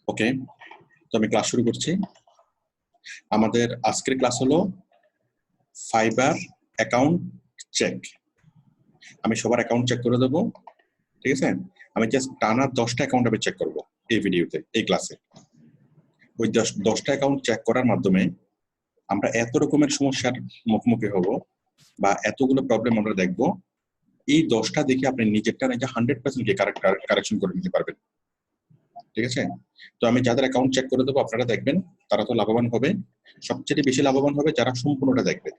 ওকে, তো আমি ক্লাস শুরু করছি। আমাদের আজকের ক্লাস হলো ফাইবার অ্যাকাউন্ট চেক। আমি সবার অ্যাকাউন্ট চেক করে দেবো, ঠিক আছে? আমি জাস্ট টানা 10টা অ্যাকাউন্ট আমি চেক করবো এই ভিডিওতে, এই ক্লাসে। ওই 10টা অ্যাকাউন্ট চেক করার মাধ্যমে আমরা এত রকমের সমস্যার মুখোমুখি হব বা এতগুলো প্রবলেম আমরা দেখবো, এই 10টা দেখে আপনি নিজেরটা নিজে 100% কারেকশন করে নিতে পারবেন, ঠিক আছে? তো আমি যাদের অ্যাকাউন্ট চেক করে দেবো আপনারা দেখবেন, তারা তো লাভবান হবে। সবচেয়ে বেশি লাভবান হবে যারা সম্পূর্ণটা দেখবে,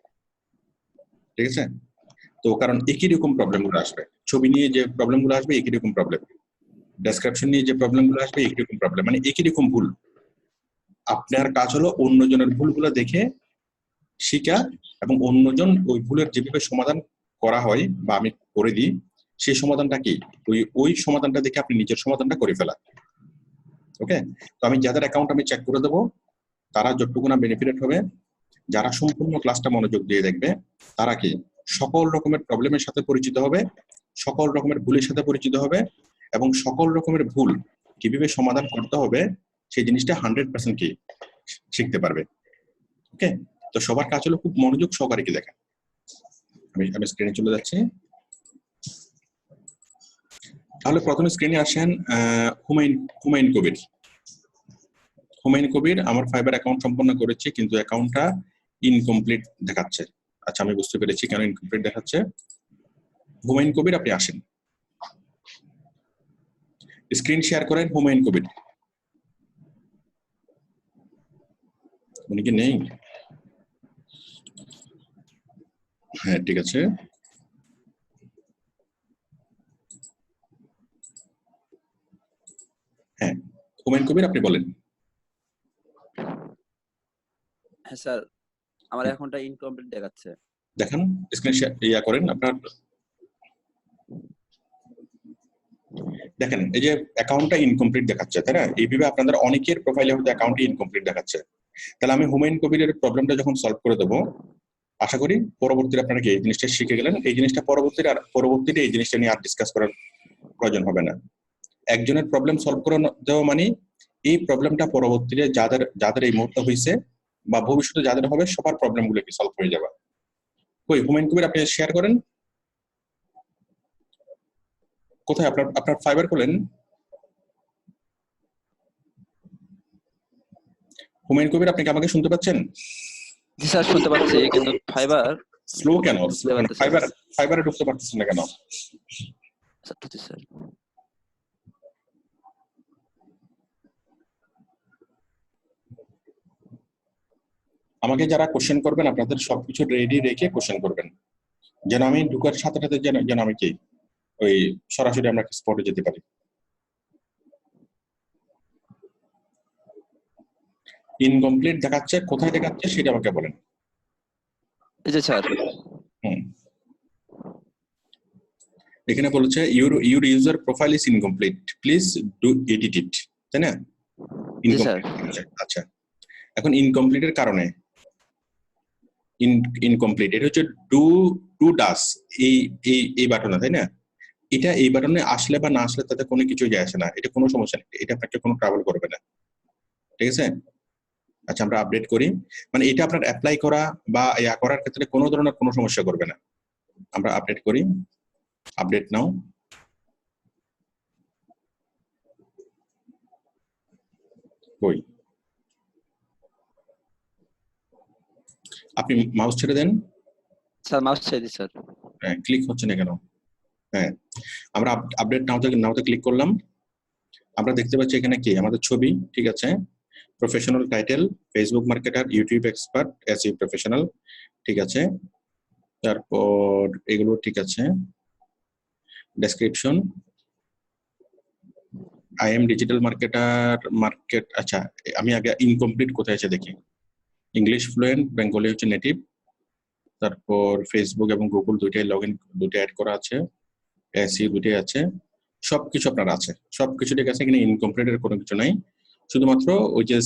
ঠিক আছে? তো কারণ একই রকম প্রবলেমগুলো আসবে, ছবি নিয়ে যে প্রবলেমগুলো আসবে একই রকম প্রবলেম, ডেসক্রিপশন নিয়ে যে প্রবলেমগুলো আসবে একই রকম প্রবলেম, মানে একই রকম ভুল। আপনার কাজ হলো অন্যজনের ভুলগুলো দেখে শিখা এবং অন্যজন ওই ভুলের যেভাবে সমাধান করা হয় বা আমি করে দিই, সেই সমাধানটা কি, ওই সমাধানটা দেখে আপনি নিজের সমাধানটা করে ফেলা। ওকে, তো আমি যাদের অ্যাকাউন্ট আমি চেক করে দেবো তারা যতটুকু না বেনিফিটেড হবে, যারা সম্পূর্ণ ক্লাসটা মনোযোগ দিয়ে দেখবে তারা কি সকল রকমের প্রবলেমের সাথে পরিচিত হবে, সকল রকমের ভুলের সাথে পরিচিত হবে এবং সকল রকমের ভুল কিভাবে সমাধান করতে হবে সেই জিনিসটা 100% কি শিখতে পারবে। ওকে, তো সবার কাজ হলো খুব মনোযোগ সহকারে কি দেখা। আমি স্ক্রিনে চলে যাচ্ছি। তাহলে প্রথমে স্ক্রিনে আসেন হুমায়ুন কবির। হুমায়ুন কবির আমার ফাইবার অ্যাকাউন্ট সম্পন্ন করেছি কিন্তু অ্যাকাউন্টটা ইনকমপ্লিট দেখাচ্ছে। আচ্ছা, আমি বুঝতে পেরেছি কেন ইনকমপ্লিট দেখাচ্ছে। হুমায়ুন কবির আপনি আসেন, স্ক্রিন শেয়ার করেন। হুমায়ুন কবির উনি কি নেই? হ্যাঁ, ঠিক আছে। হ্যাঁ, হুমায়ুন কবির আপনি বলেন। হ্যাঁ স্যার, আমার অ্যাকাউন্টটা ইনকমপ্লিট দেখাচ্ছে। দেখান, স্ক্রিন শেয়ার করেন আপনার। দেখেন এই যে অ্যাকাউন্টটা ইনকমপ্লিট দেখাচ্ছে, তাই না? এইভাবে আপনাদের অনেকের প্রোফাইলে হয়তো অ্যাকাউন্টই ইনকমপ্লিট দেখাচ্ছে। তাহলে আমি হুমায়ুন কবিরের প্রবলেমটা যখন সলভ করে দেবো, আশা করি পরবর্তীতে আপনারা কি এই জিনিসটা শিখে গেলেন। এই জিনিসটা পরবর্তীতে এই জিনিসটা নিয়ে আর ডিসকাস করার প্রয়োজন হবে না। একজনের প্রবলেম সলভ করে দেওয়া মানে এই প্রবলেমটা পরবর্তীতে যাদের এই মুহূর্তে হয়েছে বা ভবিষ্যতে যাদের হবে সবার প্রবলেমগুলো কি সলভ হয়ে যাবে। কই হুমায়ুন কবির আপনি শেয়ার করেন, কোথায় আপনার ফাইবার খোলেন। হুমায়ুন কবির আপনি কি আমাকে শুনতে পাচ্ছেন? জি স্যার, শুনতে পাচ্ছি, কিন্তু ফাইবার স্লো কেন? ফাইবারে ঢুকতে পারতেছেন না কেন? স্যার আমাকে যারা কোশ্চেন করবেন আপনাদের সবকিছু রেডি রেখে কোশ্চেন করবেন, যেন আমি ঢুকার সাথে সাথে যেন আমি কি ওই সরাসরি আমরা স্পটে যেতে পারি। ইনকমপ্লিট দেখাচ্ছে, কোথায় দেখাচ্ছে সেটা আমাকে বলেন। এই যে স্যার, এখানে বলেছে your user profile is incomplete, please do edit it, তাই না? আচ্ছা, এখন ইনকমপ্লিটের কারণে ইনকমপ্লিট এটা হচ্ছে ডু ডাস এই বাটনে, তাই না? এটা এই বাটনে আসলে বা না আসলে তাতে কোনো কিছু যায় আসে না, এটা কোনো সমস্যা নেই, এটা আপনাকে কোনো ট্রাভেল করবে না, ঠিক আছে? আচ্ছা, আমরা আপডেট করি, মানে এটা আপনার অ্যাপ্লাই করা বা ইয়া করার ক্ষেত্রে কোনো ধরনের কোনো সমস্যা করবে না। আমরা আপডেট করি, আপডেট নাও। কই আপনি মাউস ছেড়ে দেন। স্যার মাউস ছেড়ে দিই স্যার। হ্যাঁ, ক্লিক হচ্ছে না কেন? হ্যাঁ, আমরা আপডেট নাওতে ক্লিক করলাম। আমরা দেখতে পাচ্ছি এখানে কি আমাদের ছবি, ঠিক আছে? Professional title Facebook marketer, YouTube expert, SEO professional, ঠিক আছে? তারপর এগুলো ঠিক আছে। Description I am digital market. আচ্ছা, আমি আগে ইনকমপ্লিট কোথায় আছে দেখি। ইংলিশ ফ্লুয়েন্ট, বেঙ্গলি হচ্ছে নেটিভ, তারপর ফেসবুক এবং গুগল দুইটাই অ্যাড করা আছে, এসইও দুইটাই আছে, সবকিছু আপনার আছে, সবকিছু ঠিক আছে। এখানে ইনকমপ্লিটের কোনো কিছু নাই, শুধুমাত্র ওই যে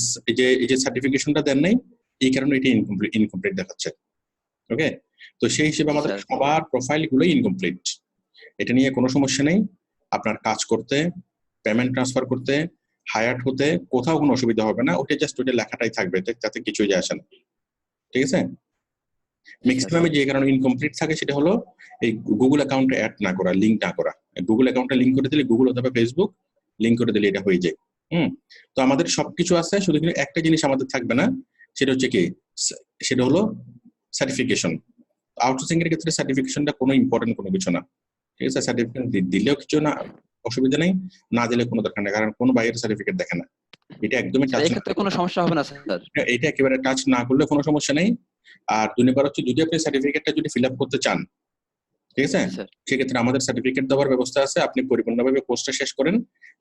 এই যে সার্টিফিকেশনটা দেন নাই, এই কারণে এটা ইনকমপ্লিট দেখাচ্ছে। ওকে, তো সেই হিসেবে আমাদের সবার প্রোফাইল গুলোই ইনকমপ্লিট। এটা নিয়ে কোনো সমস্যা নেই। আপনার কাজ করতে, পেমেন্ট ট্রান্সফার করতে, হায়ার্ড হতে কোথাও কোনো অসুবিধা হবে না, ওটা জাস্ট ওটা লেখাটাই থাকবে, যাতে কিছুই যায় আসে না, ঠিক আছে। ম্যাক্সিমামে যে কারণে ইনকমপ্লিট থাকে সেটা হলো এই গুগল অ্যাকাউন্টে অ্যাড না করা, লিঙ্ক না করা। গুগল অ্যাকাউন্টে লিঙ্ক করে দিলে গুগল অথবা ফেসবুক লিঙ্ক করে দিলে এটা হয়ে যায়। তো আমাদের সবকিছু আছে, শুধু কিন্তু একটা জিনিস আমাদের থাকবে না, সেটা হচ্ছে কি, সেটা হলো সার্টিফিকেশন। আউটসোর্সিং এর ক্ষেত্রে সার্টিফিকেশনটা কোনো ইম্পর্টেন্ট কোনো কিছু না, ঠিক আছে। সার্টিফিকেট দিলেও কিছু না, অসুবিধা নেই, না দিলে কোনো দরকার নেই, কারণ কোনো বাইরের সার্টিফিকেট দেখে না, এটা একদমই টাচ, এক্ষেত্রে কোনো সমস্যা হবে না স্যার? এটা একেবারে টাচ না করলে কোনো সমস্যা নেই। আর 2 নাম্বার হচ্ছে, যদি আপনি সার্টিফিকেটটা যদি ফিল আপ করতে চান, ঠিক আছে, সেক্ষেত্রে আমাদের সার্টিফিকেট দেওয়ার ব্যবস্থা আছে। আপনি পরিপূর্ণভাবে কোর্সটা শেষ করেন,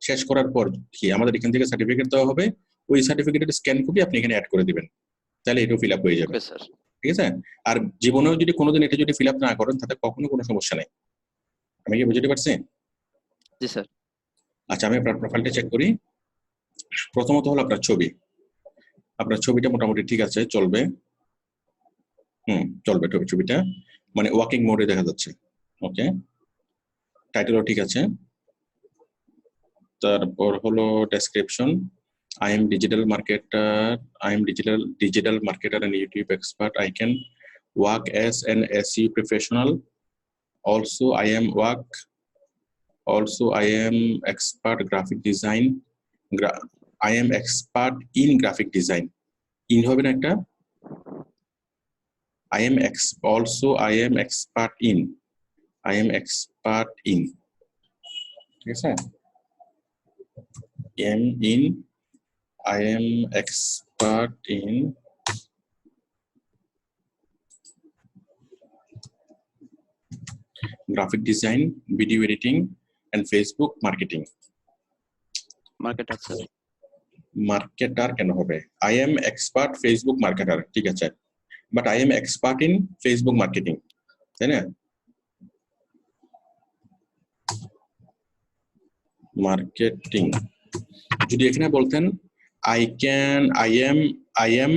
শেষ করার পর কি আমাদের এখান থেকে সার্টিফিকেট দেওয়া হবে, ওই সার্টিফিকেটের স্ক্যান কপি আপনি এখানে অ্যাড করে দিবেন, তাহলে এটাও ফিল আপ হয়ে যাবে, ঠিক আছে। আর জীবনেও যদি কোনোদিন এটা যদি ফিল আপ না করেন, তাতে কখনো কোনো সমস্যা নেই। আমি কি বুঝতে পারছি? জি স্যার। আচ্ছা, আমি আপনার প্রোফাইলটা চেক করি। প্রথমত হলো আপনার ছবি, আপনার ছবিটা মোটামুটি ঠিক আছে, চলবে, চলবে ছবিটা, মানে ওয়াকিং মোডে দেখা যাচ্ছে, ওকে। টাইটেলও ঠিক আছে। তারপর হলো description, I am digital marketer and YouTube expert. I can work as an SEO professional. Also, I am expert graphic design. I am expert in graphic design. In হবে না একটা? I am expert in. I am expert in. ঠিক আছে? I am expert in graphic design, video editing, and Facebook marketing. Marketer কেন হবে? I am expert Facebook marketer, ঠিক আছে, but I am expert in Facebook marketing, তাই না? Marketing যদি এখানে বলতেন I am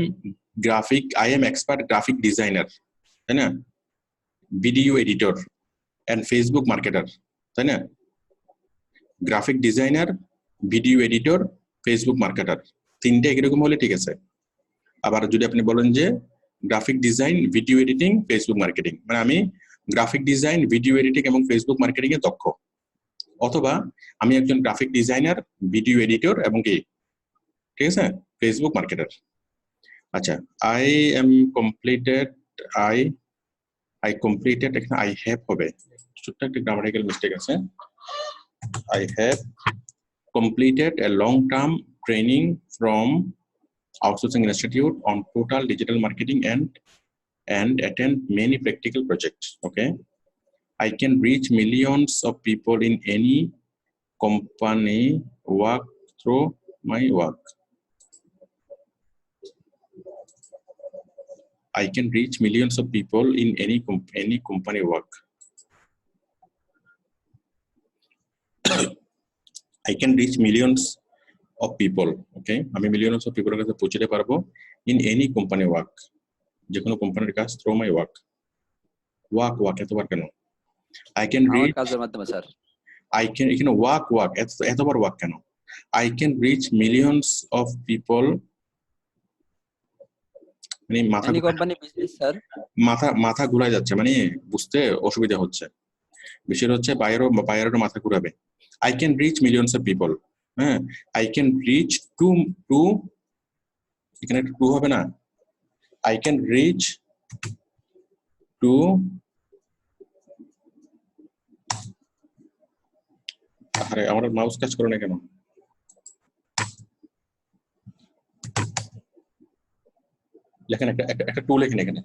expert graphic designer, তাই না, video editor and Facebook marketer, তাই না, graphic designer, video editor, Facebook marketer, তিনটে এরকম হলে ঠিক আছে। আবার যদি আপনি বলেন যে graphic design, video editing, Facebook marketing, মানে আমি গ্রাফিক ডিজাইন, ভিডিও এডিটিং এবং ফেসবুক মার্কেটিং এ দক্ষ, অথবা আমি একজন গ্রাফিক ডিজাইনার, ভিডিও এডিটর এবং কি, ঠিক আছে, ফেসবুক মার্কেটার। আচ্ছা, I completed এখানে I have হবে, ছোট্ট একটা গ্রামাটিক্যাল মিস্টেক আছে। I have completed a long-term training from Outsourcing Institute on total digital marketing and attend many practical projects. Okay, I can reach millions of people in any company work through my work. I can reach millions of people in any company work. I can reach millions of people. Okay, আমি millions of people এর কাছে পৌঁছতে পারবো in any company work, যে কোনো কোম্পানির কাজ through my work. work এতবার কেন? I can reach কাজের মাধ্যমে স্যার। I can এখানে work এতবার work কেন? I can reach millions of people, মানে মাথা ঘুরায় যাচ্ছে, মানে বুঝতে অসুবিধা হচ্ছে, বিষয় হচ্ছে বাইরেরও মাথা ঘুরাবে। I can reach millions of people, হ্যাঁ, I can reach to এখানে টু হবে না, I can reach to আরে আমার মাউস কাজ করে না কেন? লেখেন একটা টু লেখেন এখানে,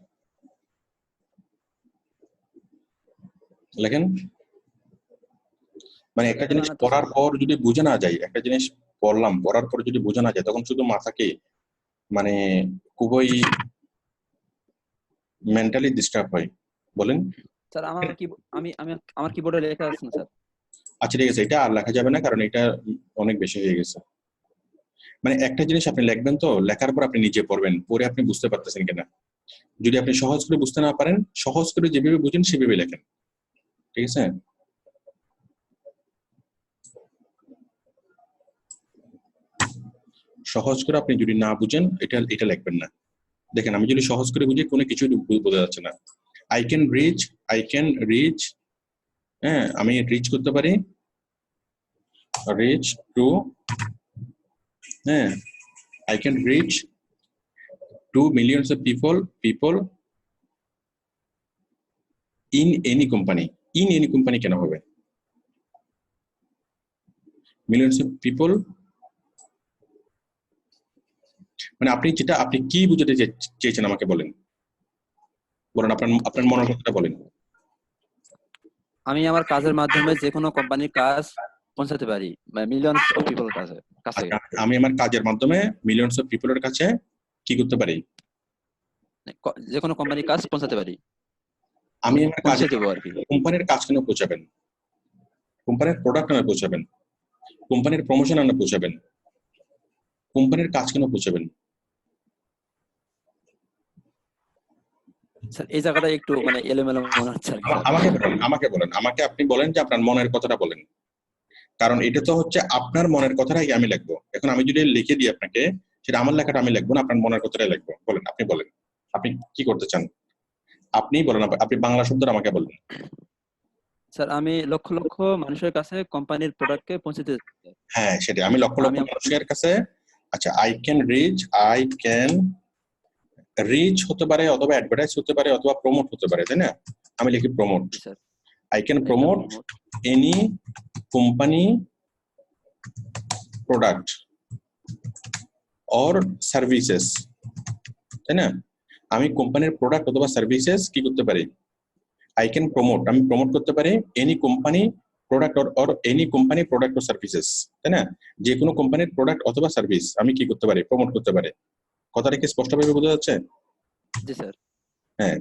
লেখেন, মানে একটা জিনিস পড়ার পর যদি বুঝে না যায়, একটা জিনিস পড়ার পর যদি বুঝে না যায়, তখন শুধু মাথাকে মানে খুবই মেন্টালি ডিস্টার্ব হয়। বলেন স্যার, আমার কিবোর্ডে লেখা আছে না স্যার। আচ্ছা ঠিক আছে, এটা আর লেখা যাবে না, কারণ এটা অনেক বেশি হয়ে গেছে। মানে একটা জিনিস আপনি লিখবেন, তো লেখার পর আপনি নিজে পড়বেন, পড়ে আপনি বুঝতে পারতেছেন কিনা। যদি আপনি সহজ করে বুঝতে না পারেন, সহজ করে যেভাবে বুঝেন সেভাবে লেখেন, ঠিক আছে। সহজ করে আপনি যদি না বুঝেন এটা এটা লিখবেন না। দেখেন আমি যদি সহজ করে বুঝি কোনো কিছুই বোঝা যাচ্ছে না। আই ক্যান রিচ, হ্যাঁ আমি রিচ করতে পারি, রিচ টু, হ্যাঁ I can reach to millions of people in any company. In any company কেন হবে? Millions of people মানে আপনি কি বুঝাতে চেয়েছেন আমাকে বলেন, আপনার মনের কথাটা বলেন। আমি আমার কাজের মাধ্যমে যে কোনো কোম্পানির কাজ পৌঁছাতে পারি মিলিয়নস অফ পিপলের কাছে। আমি আমার কাজের মাধ্যমে মিলিয়নস অফ পিপলের কাছে কি করতে পারি? যে কোনো কোম্পানির কাজ পৌঁছাতে পারি। আমি আমার কাজে দেবো আর কি। কোম্পানির কাজ কেন পৌঁছাবেন? কোম্পানির প্রোডাক্ট কেন পৌঁছাবেন? কোম্পানির প্রমোশন কেন পৌঁছাবেন? কোম্পানির কাজ কেন পৌঁছাবেন? স্যার এই জায়গাটা একটু মানে এলোমেলো মনে হচ্ছে। আমাকে আপনি বলেন যে আপনার মনের কথাটা বলেন, কারণ এটা তো হচ্ছে আপনার মনের কথাটাই আমি লিখবো। এখন আমি যদি লিখে দিই আপনাকে, সেটা আমার লেখাটা আমি লিখবো না, আপনার মনের কথাটাই লিখবো। বলেন, আপনি বলেন আপনি কি করতে চান, আপনি বলেন, আপনি বাংলা শব্দটা আমাকে বলেন। স্যার আমি লক্ষ লক্ষ মানুষের কাছে কোম্পানির প্রোডাক্টকে পৌঁছে দিতে চাই। হ্যাঁ সেটাই, আমি লক্ষ লক্ষ মানুষের কাছে। আচ্ছা, আই ক্যান রিচ হতে পারে, অথবা অ্যাডভার্টাইজ হতে পারে, অথবা প্রমোট হতে পারে, তাই না? আমি লিখি promote. I can promote any company product or services, তাই না? আমি কোম্পানির প্রোডাক্ট অথবা সার্ভিসেস কি করতে পারি? আই ক্যান প্রমোট, আমি প্রমোট করতে পারি any company product or any company product or services, তাই না? যে কোনো কোম্পানির প্রোডাক্ট অথবা সার্ভিস আমি কি করতে পারি? প্রমোট করতে পারি। কথাটা কি স্পষ্টভাবে বোঝা যাচ্ছে? জি স্যার। হ্যাঁ,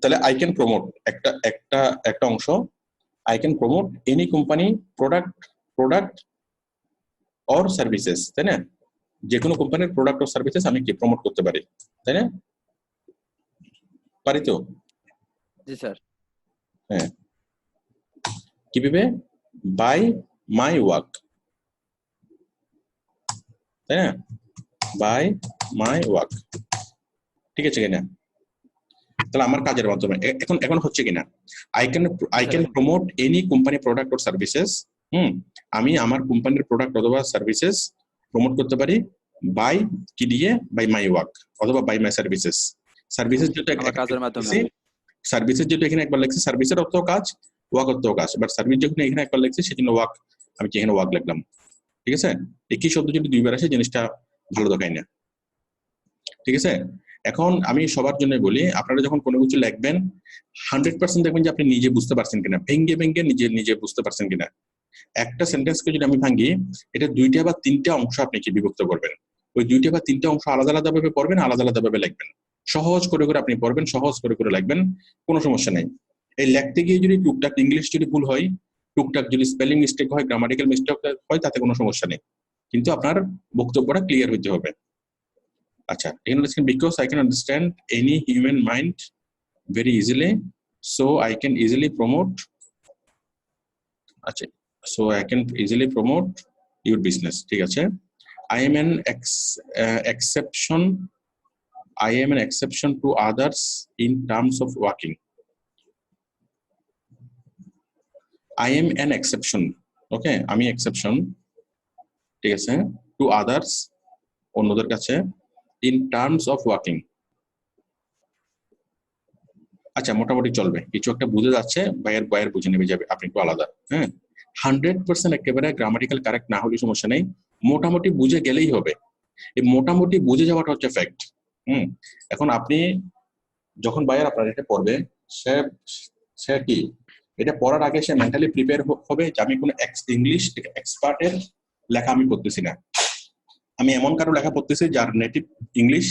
তাহলে আই ক্যান প্রমোট একটা অংশ, I can promote any company product or services, তাই না? যে কোনো কোম্পানির প্রোডাক্ট অর সার্ভিসেস আমি কি প্রমোট করতে পারি, তাই না? পারি তো? জি স্যার। হ্যাঁ, কিভাবে? বাই মাই ওয়ার্ক, তাই না? বাই মাই ওয়ার্ক, ঠিক আছে কিনা? তাহলে আমার কাজের মাধ্যমে এখন হচ্ছে কিনা, I can promote any company product or services. আমি আমার কোম্পানির প্রোডাক্ট অথবা সার্ভিসেস প্রমোট করতে পারি বাই কি দিয়ে? বাই মাই ওয়ার্ক অথবা বাই মাই সার্ভিসেস। সার্ভিসেস যেটা কাজের মাধ্যমে, সার্ভিসেস যেটা এখানে একবার লিখছি, সার্ভিসের অর্থ কাজ, ওয়ার্ক অর্থ কাজ। বাট সার্ভিস যখন এখানে একবার লিখছি সেজন্য ওয়ার্ক, আমি কি এখানে ওয়ার্ক লিখলাম, ঠিক আছে? একই শব্দ যদি দুইবার আসে জিনিসটা ভালো দেখায় না, ঠিক আছে? এখন আমি সবার জন্য বলি, আপনারা যখন কোনো কিছু লিখবেন 100% দেখবেন যে আপনি নিজে বুঝতে পারছেন কিনা, ভেঙ্গে ভেঙ্গে নিজে বুঝতে পারছেন কিনা। একটা সেন্টেন্সকে যদি আমি ভাঙি, এটা 2টা বা 3টা অংশ আপনি কি বিভক্ত করবেন, ওই 2টা বা 3টা অংশ আলাদা আলাদা ভাবে পড়বেন, আলাদা আলাদা ভাবে লিখবেন। সহজ করে আপনি পড়বেন, সহজ করে লিখবেন, কোনো সমস্যা নেই। এই লিখতে গিয়ে যদি টুকটাক ইংলিশ যদি ভুল হয়, টুকটাক যদি স্পেলিং মিস্টেক হয়, গ্রামাটিক্যাল মিস্টেক হয়, তাতে কোনো সমস্যা নেই, কিন্তু আপনার বক্তব্যটা ক্লিয়ার হইতে হবে। আচ্ছা, এখানে লিখছেন because I can understand any human mind very easily, so I can easily promote, আচ্ছা, so I can easily promote your business, ঠিক আছে? I am an exception to others in terms of working. I am an exception, okay, আমি exception, ঠিক আছে, to others, অন্যদের কাছে, in terms of working. আচ্ছা, মোটামুটি চলবে, কিছু একটা বুঝে যাচ্ছে, বাইরের বুঝে নেবে যাবে, আপনি একটু আলাদা। হ্যাঁ, 100% একেবারে গ্রামাটিক্যাল কারেক্ট না হলে সমস্যা নেই, মোটামুটি বুঝে গেলেই হবে। এই মোটামুটি বুঝে যাওয়াটা হচ্ছে ফ্যাক্ট। এখন আপনি যখন বাইরে আপনার এটা পড়বে, সে কি এটা পড়ার আগে সে মেন্টালি প্রিপেয়ার হবে যে আমি কোনো ইংলিশ এক্সপার্টের লেখা আমি পড়তেছি না, আমি এমন কারো লেখা পড়তেছি যার নেটিভ ইংলিশ,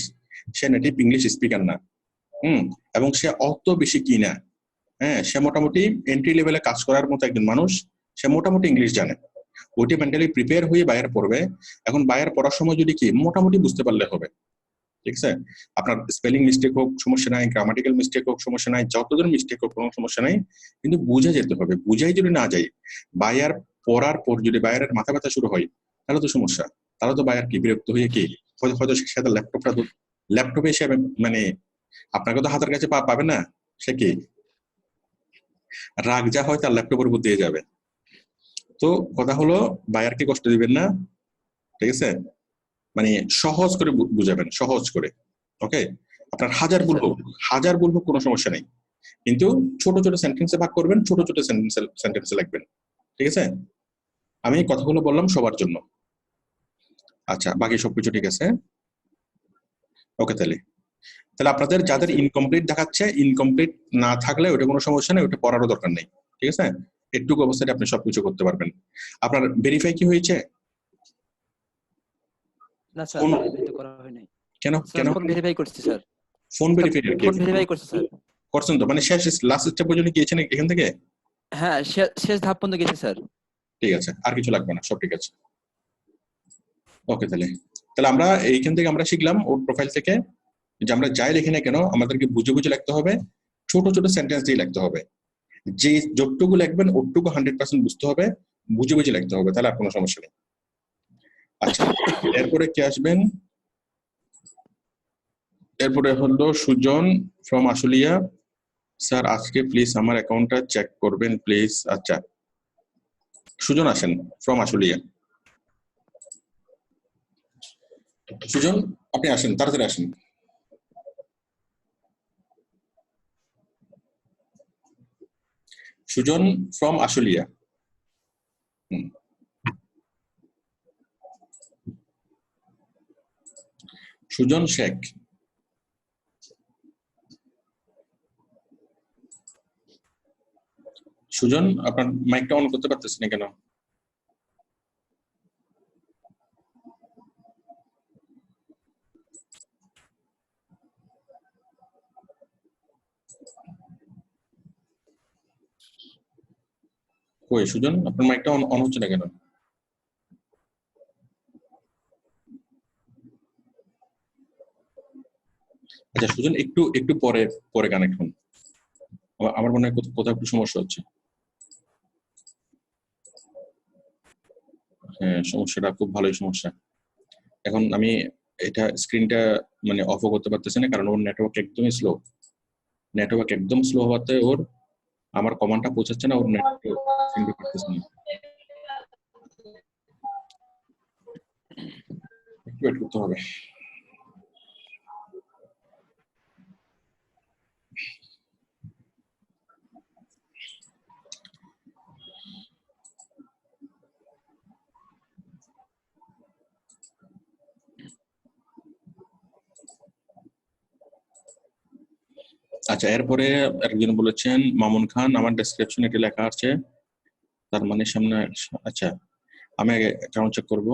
সে নেটিভ ইংলিশ স্পিকার না, এবং সে অত বেশি কি না, হ্যাঁ, সে মোটামুটি এন্ট্রি লেভেলে কাজ করার মতো একজন মানুষ, সে মোটামুটি ইংলিশ জানে, ওইটি মেন্টালি প্রিপেয়ার হয়ে বাইরে পড়বে। এখন বাইরে পড়ার সময় যদি কি মোটামুটি বুঝতে পারলে হবে, ঠিক আছে? আপনার স্পেলিং মিস্টেক হোক সমস্যা নাই, গ্রামাটিক্যাল মিস্টেক হোক সমস্যা নাই, যতজন মিস্টেক হোক কোনো সমস্যা নাই, কিন্তু বুঝে যেতে হবে। বুঝাই যদি না যাই, বাইরে পড়ার পর যদি বাইরের মাথা ব্যথা শুরু হয়, তাহলে তো সমস্যা। তারা তো বায়ার কি বিরক্ত হয়ে কি হয়তো হয়তো সে তার ল্যাপটপে এসে মানে আপনাকে তো হাতের কাছে পাবে না, সে কি রাগ যা হয় তার ল্যাপটপের উপর দিয়ে যাবে। তো কথা হলো বায়ারকে কষ্ট দিবেন না, ঠিক আছে, মানে সহজ করে বুঝাবেন, সহজ করে। ওকে, আপনার হাজার ভুল হোক কোনো সমস্যা নেই, কিন্তু ছোট ছোট সেন্টেন্সে ভাগ করবেন, ছোট ছোট সেন্টেন্সে লিখবেন, ঠিক আছে। আমি কথাগুলো বললাম সবার জন্য। আচ্ছা, বাকি সবকিছু ঠিক আছে। ওকে, তাহলে তাহলে আপনাদের যাদের ইনকমপ্লিট দেখাচ্ছে, ইনকমপ্লিট না থাকলে ওটা কোনো সমস্যা নেই, ওটা পড়ারও দরকার নেই, ঠিক আছে। একটু অবস্থায় আপনি সবকিছু করতে পারবেন। আপনার ভেরিফাই কি হয়েছে? না স্যার, ভেরিফাই তো করা হয় নাই। কেন স্যার ফোন ভেরিফাই করছি sir. Phone verify phone verify করছি স্যার। করছেন তো, মানে শেষ লাস্ট স্টেপ পর্যন্ত গিয়েছেন এখান থেকে? হ্যাঁ, শেষ ধাপ পর্যন্ত গেছি স্যার। ঠিক আছে, আর কিছু লাগবে না, সব ঠিক আছে। ওকে, তাহলে তাহলে আমরা এইখান থেকে আমরা শিখলাম ওর প্রোফাইল থেকে যে আমরা যাই লিখি না কেন আমাদেরকে বুঝে বুঝে লিখতে হবে, ছোট ছোট সেন্টেন্স দিয়ে লিখতে হবে, যে যতটুকু লিখবেন ওটুকু 100% বুঝতে হবে, বুঝে বুঝে লিখতে হবে, তাহলে আর কোনো সমস্যা নেই। আচ্ছা, এরপরে কে আসবেন? এরপরে হলো সুজন ফ্রম আশুলিয়া। স্যার আজকে প্লিজ আমার অ্যাকাউন্টটা চেক করবেন প্লিজ। আচ্ছা, সুজন আসেন ফ্রম আশুলিয়া। সুজন, আপনি আসেন, তাড়াতাড়ি আসেন। সুজন ফ্রম আশুলিয়া। সুজন শেখ। সুজন, আপনার মাইকটা অন করতে পারতেছেন না কেন? কই সুজন, আপনার মাইকটা অন হচ্ছে না কেন? আচ্ছা সুজন, একটু একটু পরে পরে কানেক্ট হন, আমার মনে হয় কোথাও একটু সমস্যা হচ্ছে। হ্যাঁ, সমস্যাটা খুব ভালোই সমস্যা। এখন আমি এটা স্ক্রিনটা মানে অফও করতে পারতেছি না, কারণ ওর নেটওয়ার্ক একদমই স্লো। নেটওয়ার্ক একদম স্লো হওয়াতে ওর আমার কমান্ডটা পৌঁছাচ্ছে না, ওর নেটওয়ার্ক করতেছে না। একটু ওয়েট করতে হবে। আচ্ছা, এরপরে একজন বলেছেন মামুন খান, আমার ডেসক্রিপশনে এটি লেখা আছে, তার মানে সামনে। আচ্ছা, আমি আগে অ্যাকাউন্ট চেক করব,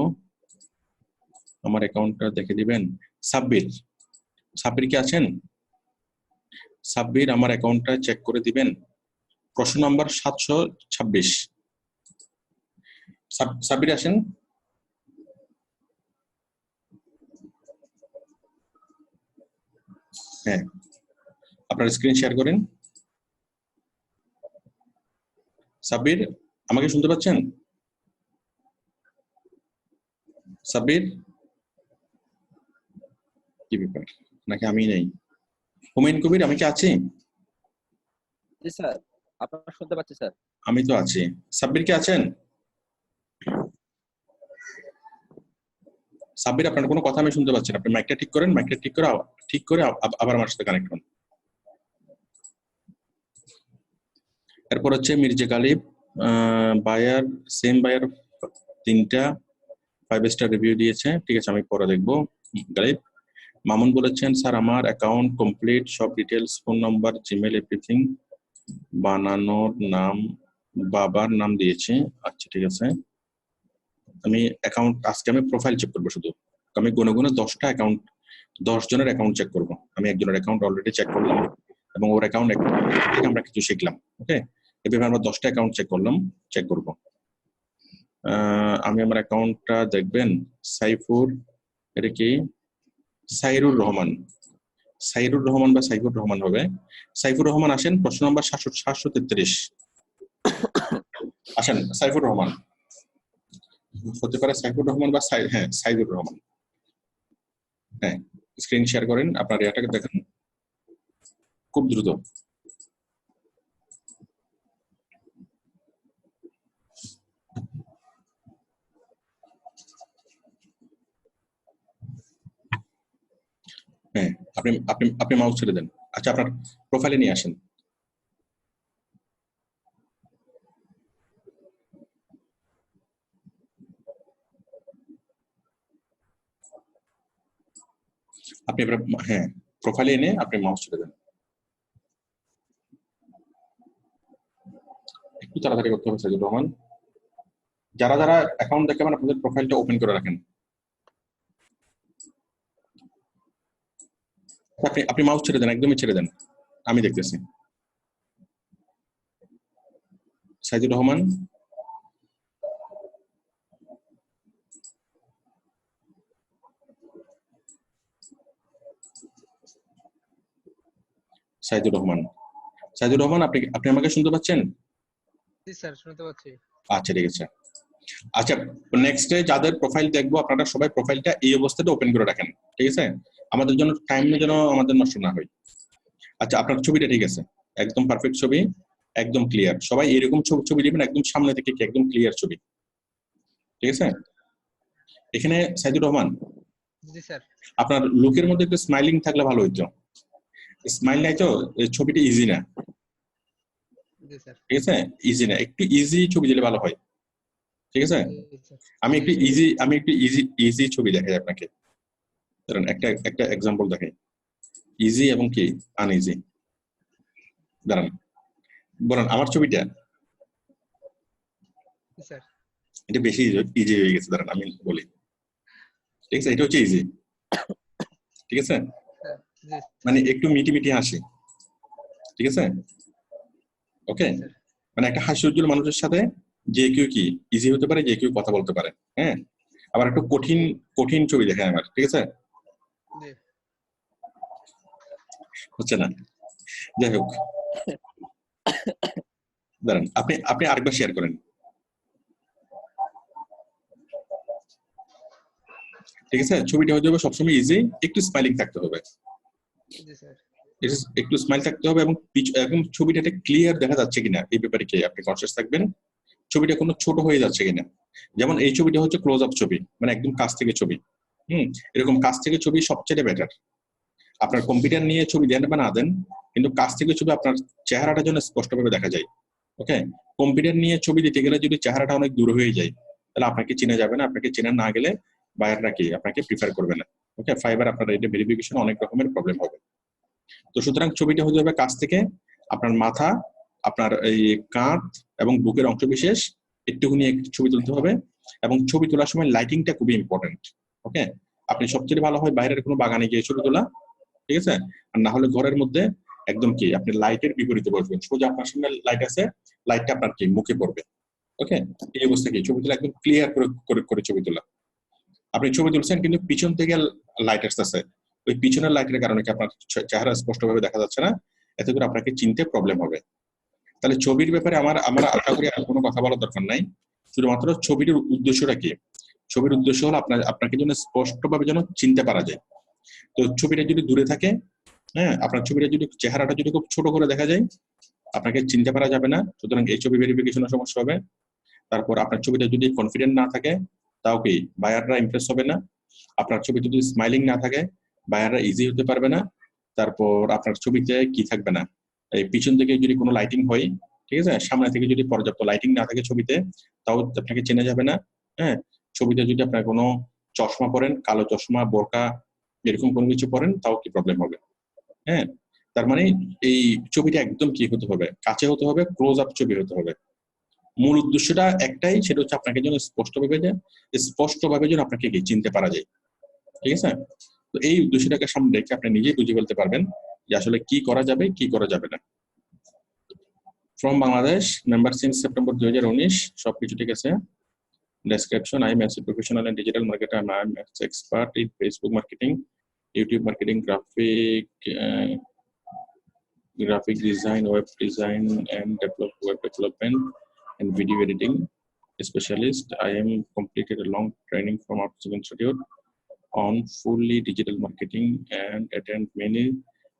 আমার অ্যাকাউন্টটা দেখে দিবেন। সাব্বির, সাব্বির কি আছেন? সাব্বির, আমার অ্যাকাউন্টটা চেক করে দিবেন। প্রশ্ন নাম্বার 726। সাব্বির আসেন। হ্যাঁ, আপনার স্ক্রিন শেয়ার করেন। সাব্বির, আমাকে শুনতে পাচ্ছেন? সাব্বির, কি ব্যাপার, নাকি আমি নেই? হুমায়ুন কবির, আমি কি আছি? জি স্যার, আপনারা শুনতে পাচ্ছি স্যার। আমি তো আছি। সাব্বির কি আছেন? সাব্বির, আপনার কোনো কথা আমি শুনতে পাচ্ছি না, আপনি মাইকটা ঠিক করেন, মাইকটা ঠিক করে আবার আমার সাথে কানেক্ট হন। এরপর হচ্ছে Mirza Ghalib, buyer, same buyer 3টা 5 স্টার রিভিউ দিয়েছে, ঠিক আছে, আমি পরে দেখবো। গালিব। মামুন বলেছেন স্যার আমার অ্যাকাউন্ট কমপ্লিট, সব details, phone number, Gmail, everything, বানানোর নাম বাবার নাম দিয়েছে। আচ্ছা ঠিক আছে, আমি অ্যাকাউন্ট আজকে আমি প্রোফাইল চেক করবো শুধু, আমি গুনে গুনে 10টা অ্যাকাউন্ট, 10 জনের অ্যাকাউন্ট চেক করবো। আমি একজনের অ্যাকাউন্ট অলরেডি চেক করলাম এবং ওর অ্যাকাউন্ট থেকে আমরা কিছু শিখলাম। ওকে, এভাবে আমরা 10টা অ্যাকাউন্ট চেক করবো। আমি আমার অ্যাকাউন্টটা দেখবেন। সাইফুর, এটা কি? সাইরুর রহমান, সাইরুর রহমান বা সাইফুর রহমান হবে। সাইফুর রহমান আসেন, প্রশ্ন নাম্বার 733। আসেন সাইফুর রহমান। হতে পারে সাইফুর রহমান বা হ্যাঁ সাইদুর রহমান। হ্যাঁ, স্ক্রিন শেয়ার করেন, আপনার এটাকে দেখেন খুব দ্রুত। হ্যাঁ, আপনি আপনি আপনি মাউস ছেড়ে দেন। আচ্ছা, আপনার প্রোফাইলে নিয়ে আসেন। আপনি এবার হ্যাঁ প্রোফাইলে এনে আপনি মাউস ছেড়ে দেন। একটু তাড়াতাড়ি করতে হবে সাইদুর রহমান। যারা যারা অ্যাকাউন্ট দেখাবেন আপনাদের প্রোফাইলটা ওপেন করে রাখেন। আপনি আপনি মাউস ছেড়ে দেন, একদমই ছেড়ে দেন, আমি দেখতেছি। সাইদুর রহমান, সাইদুর রহমান, সাইদুর রহমান, আপনি আপনি আমাকে শুনতে পাচ্ছেন? জি স্যার, শুনতে পাচ্ছি। আচ্ছা, ঠিক আছে। আচ্ছা, নেক্সটে যাদের প্রোফাইল দেখবো আপনারা সবাই প্রোফাইলটা এই অবস্থাতে ওপেন করে রাখেন, ঠিক আছে? আমাদের জন্য টাইম যেন আমাদের নষ্ট না হয়। আচ্ছা, আপনার ছবিটা ঠিক আছে, একদম পারফেক্ট ছবি, একদম ক্লিয়ার। সবাই এরকম ছবি দিবেন, একদম সামনে থেকে কি একদম ক্লিয়ার ছবি, ঠিক আছে? এখানে সাইদুর রহমান, জি স্যার। আপনার লুকের মধ্যে একটু স্মাইলিং থাকলে ভালো হইতো। স্মাইল নাই তো ছবিটা ইজি না। জি স্যার। ঠিক আছে, ইজি না, একটু ইজি ছবি দিলে ভালো হয়, ঠিক আছে? আমি একটু ইজি ছবি দেখাই আপনাকে। ধরেন একটা একটা এক্সাম্পল দেখাই, ইজি এবং কি আনইজি। দাঁড়ান, বলেন আমার ছবিটা স্যার। এটা বেশি ইজি হয়ে গেছে, দাঁড়ান আমি বলি। ঠিক আছে, এটা হচ্ছে ইজি, ঠিক আছে? মানে একটু মিটি মিটি হাসি, ঠিক আছে? ওকে, মানে একটা হাসি উজ্জ্বল মানুষের সাথে যে কেউ কি ইজি হতে পারে, যে কেউ কথা বলতে পারে। হ্যাঁ, আবার একটু কঠিন কঠিন ছবি দেখায় আমার, ঠিক আছে? হচ্ছে না, যাই হোক, দাঁড়ান আপনি আপনি আরেকবার শেয়ার করেন। ঠিক আছে, ছবিটা হয়ে যাবে সবসময় ইজি, একটু স্মাইলিং থাকতে হবে, একটু স্মাইল থাকতে হবে, এবং একদম ছবিটা ক্লিয়ার দেখা যাচ্ছে কিনা এই ব্যাপারে কি আপনি কনসিয়াস থাকবেন। ছবিটা কোনো ছোট হয়ে যাচ্ছে কিনা। যেমন এই ছবিটা হচ্ছে ক্লোজ আপ ছবি, মানে একদম কাছ থেকে ছবি। এরকম কাছ থেকে ছবি সবচেয়ে বেটার। আপনার কম্পিউটার নিয়ে ছবি দেন বা না দেন, কিন্তু কাছ থেকে ছবি আপনার চেহারাটা যেন স্পষ্টভাবে দেখা যায়। ওকে, কম্পিউটার নিয়ে ছবি দিতে গেলে যদি চেহারাটা অনেক দূর হয়ে যায়, তাহলে আপনাকে চেনা যাবে না, আপনাকে চেনা না গেলে বায়াররা কি আপনাকে প্রিফার করবে না। ওকে, ফাইবার আপনার এটা ভেরিফিকেশন অনেক রকমের প্রবলেম হবে। তো সুতরাং ছবিটা হয়ে যাবে কাছ থেকে, আপনার মাথা, আপনার এই কাঁধ এবং বুকের অংশ বিশেষ একটুখানি ছবি তুলতে হবে, এবং ছবি তোলার সময় লাইটিংটা খুবই ইম্পর্টেন্ট। ওকে, আপনি সবচেয়ে ভালো হয় বাইরের কোনো বাগানে গিয়ে ছবি তোলা, ঠিক আছে? আর না হলে ঘরের মধ্যে একদম কি আপনি লাইটের বিপরীতে বসবেন, সোজা আপনার সামনে লাইট আছে, লাইটটা আপনার কি মুখে পড়বে। ওকে, এই অবস্থা কি ছবি তোলা একদম ক্লিয়ার করে করে ছবি তোলা। আপনি ছবি তুলছেন কিন্তু পিছন থেকে লাইট আসতেছে, ওই পিছনের লাইটের কারণে কি আপনার চেহারা স্পষ্টভাবে দেখা যাচ্ছে না, এতে করে আপনাকে চিনতে প্রবলেম হবে। তাহলে ছবির ব্যাপারে আমরা আশা করি আর কোনো কথা বলার দরকার নাই, শুধুমাত্র ছবির উদ্দেশ্যটা কি। ছবির উদ্দেশ্য হলো আপনাকে যেন স্পষ্টভাবে যেন চিনতে পারা যায়। তো ছবিটা যদি দূরে থাকে, হ্যাঁ, আপনার ছবিটা যদি চেহারাটা যদি খুব ছোট করে দেখা যায়, আপনাকে চিনতে পারা যাবে না, সুতরাং এই ছবি ভেরিফিকেশনের সমস্যা হবে। তারপর আপনার ছবিটা যদি কনফিডেন্ট না থাকে, তাও কি বায়াররা ইমপ্রেস হবে না। আপনার ছবি যদি স্মাইলিং না থাকে, বায়াররা ইজি হতে পারবে না। তারপর আপনার ছবিতে কি থাকবে না, এই পিছন থেকে যদি কোনো লাইটিং হয়, ঠিক আছে, সামনে থেকে যদি পর্যাপ্ত লাইটিং না থাকে ছবিতে, তাও আপনাকে চেনা যাবে না। হ্যাঁ, ছবিতে যদি আপনার কোনো চশমা পরেন, কালো চশমা, বোরকা, এরকম কোনো কিছু পরেন, তাও কি প্রবলেম হবে। হ্যাঁ, তার মানে এই ছবিটা একদম কি হতে হবে, কাছে হতে হবে, ক্লোজ আপ ছবি হতে হবে। মূল উদ্দেশ্যটা একটাই, সেটা হচ্ছে আপনাকে যেন স্পষ্টভাবে যেন আপনাকে কি চিনতে পারা যায়, ঠিক আছে? তো এই উদ্দেশ্যটাকে সামনে রেখে আপনি নিজেই বুঝে ফেলতে পারবেন যে আসলে কি করা যাবে, কি করা যাবে না। From Bangladesh, member since September 2019, সবকিছু ঠিক আছে। Description, I M a professional in digital marketer, I M expert in Facebook marketing, YouTube marketing, graphic design, web design and web development and video editing. specialist. I am completed a long training from Upskilling Institute on fully digital marketing and attend many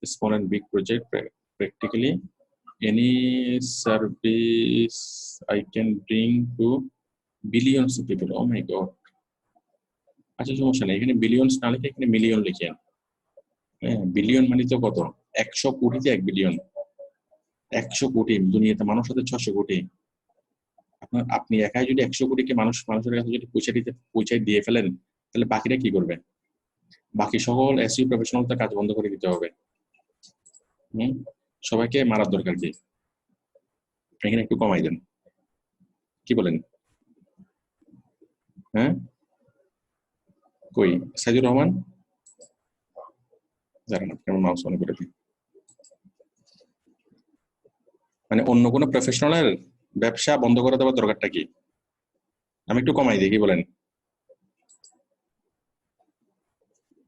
small and big projects practically. Any service I can bring to billions of people. Oh my god. আচ্ছা সমস্যা নেই, এখানে billions না লিখে এখানে million লিখেন। হ্যাঁ, billion মানে তো কত? 100 কোটিতে 1 বিলিয়ন। 100 কোটি, দুনিয়াতে মানুষ আছে 600 কোটি। আপনি একাই যদি 100 কোটিকে মানুষের কাছে যদি পৌঁছায় দিয়ে ফেলেন, তাহলে বাকিরা কি করবে? বাকি সকল এসইও প্রফেশনালদের কাজ বন্ধ করে দিতে হবে। সবাইকে মারার দরকার কি? এখানে একটু কমাই দেন, কি বলেন? হ্যাঁ, কই সাইদুর রহমান? জানেন আপনি আমার মাউস অন করে দিন। মানে অন্য কোনো প্রফেশনালের ব্যবসা বন্ধ করে দেওয়ার দরকারটা কি? আমি একটু কমাই দিই, কি বলেন?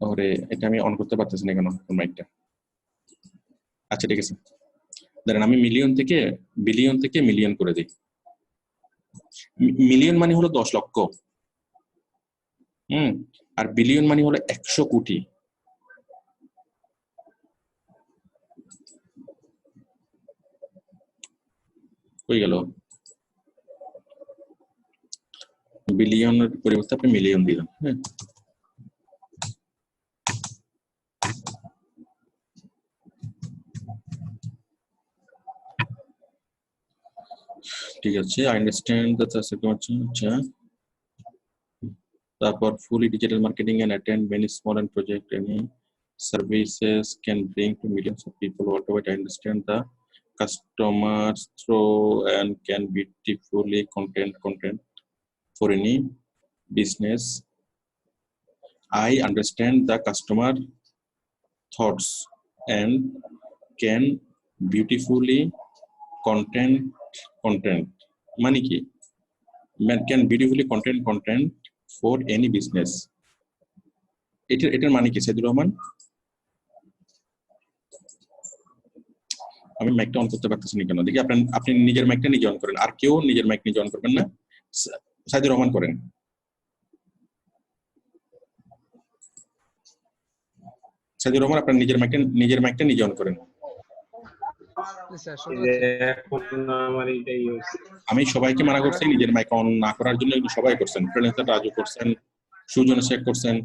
ওরে, এটা আমি অন করতে পারতেছি না কেন মাইকটা? আচ্ছা ঠিক আছে, ধরেন আমি মিলিয়ন থেকে মিলিয়ন করে দিই। মিলিয়ন মানে হলো 10 লক্ষ, আর বিলিয়ন মানে হলো 100 কোটি। হয়ে গেল, বিলিয়নের পরিবর্তে আপনি মিলিয়ন দিলেন। হ্যাঁ, ঠিক আছে, আই আন্ডারস্ট্যান্ড দ্যাট। আচ্ছা, তারপর fully digital marketing and attend many small and project any services can bring to millions of people worldwide. I understand the customers through and can beautifully content for any business. I understand the customer thoughts and can beautifully content মানে কি? can beautifully content for any business. এটার মানে কি সাইদুর রহমান? আমি মাইকটা on করতে পারতেছি না কেন? দেখি আপনি নিজের মাইকটা নিজে অন করেন, আর কেউ নিজের মাইক নিজে অন করবেন না। সাইদুর রহমান করেন। সাইদুর রহমান আপনার নিজের মাইকটা নিজে অন করেন। আমি সবাইকে মানা করছি নিজের মাইক অন না করার জন্য, সবাই করছেন। ফ্রিল্যান্সার রাজু করছেন, সুজন শেখ করছেন,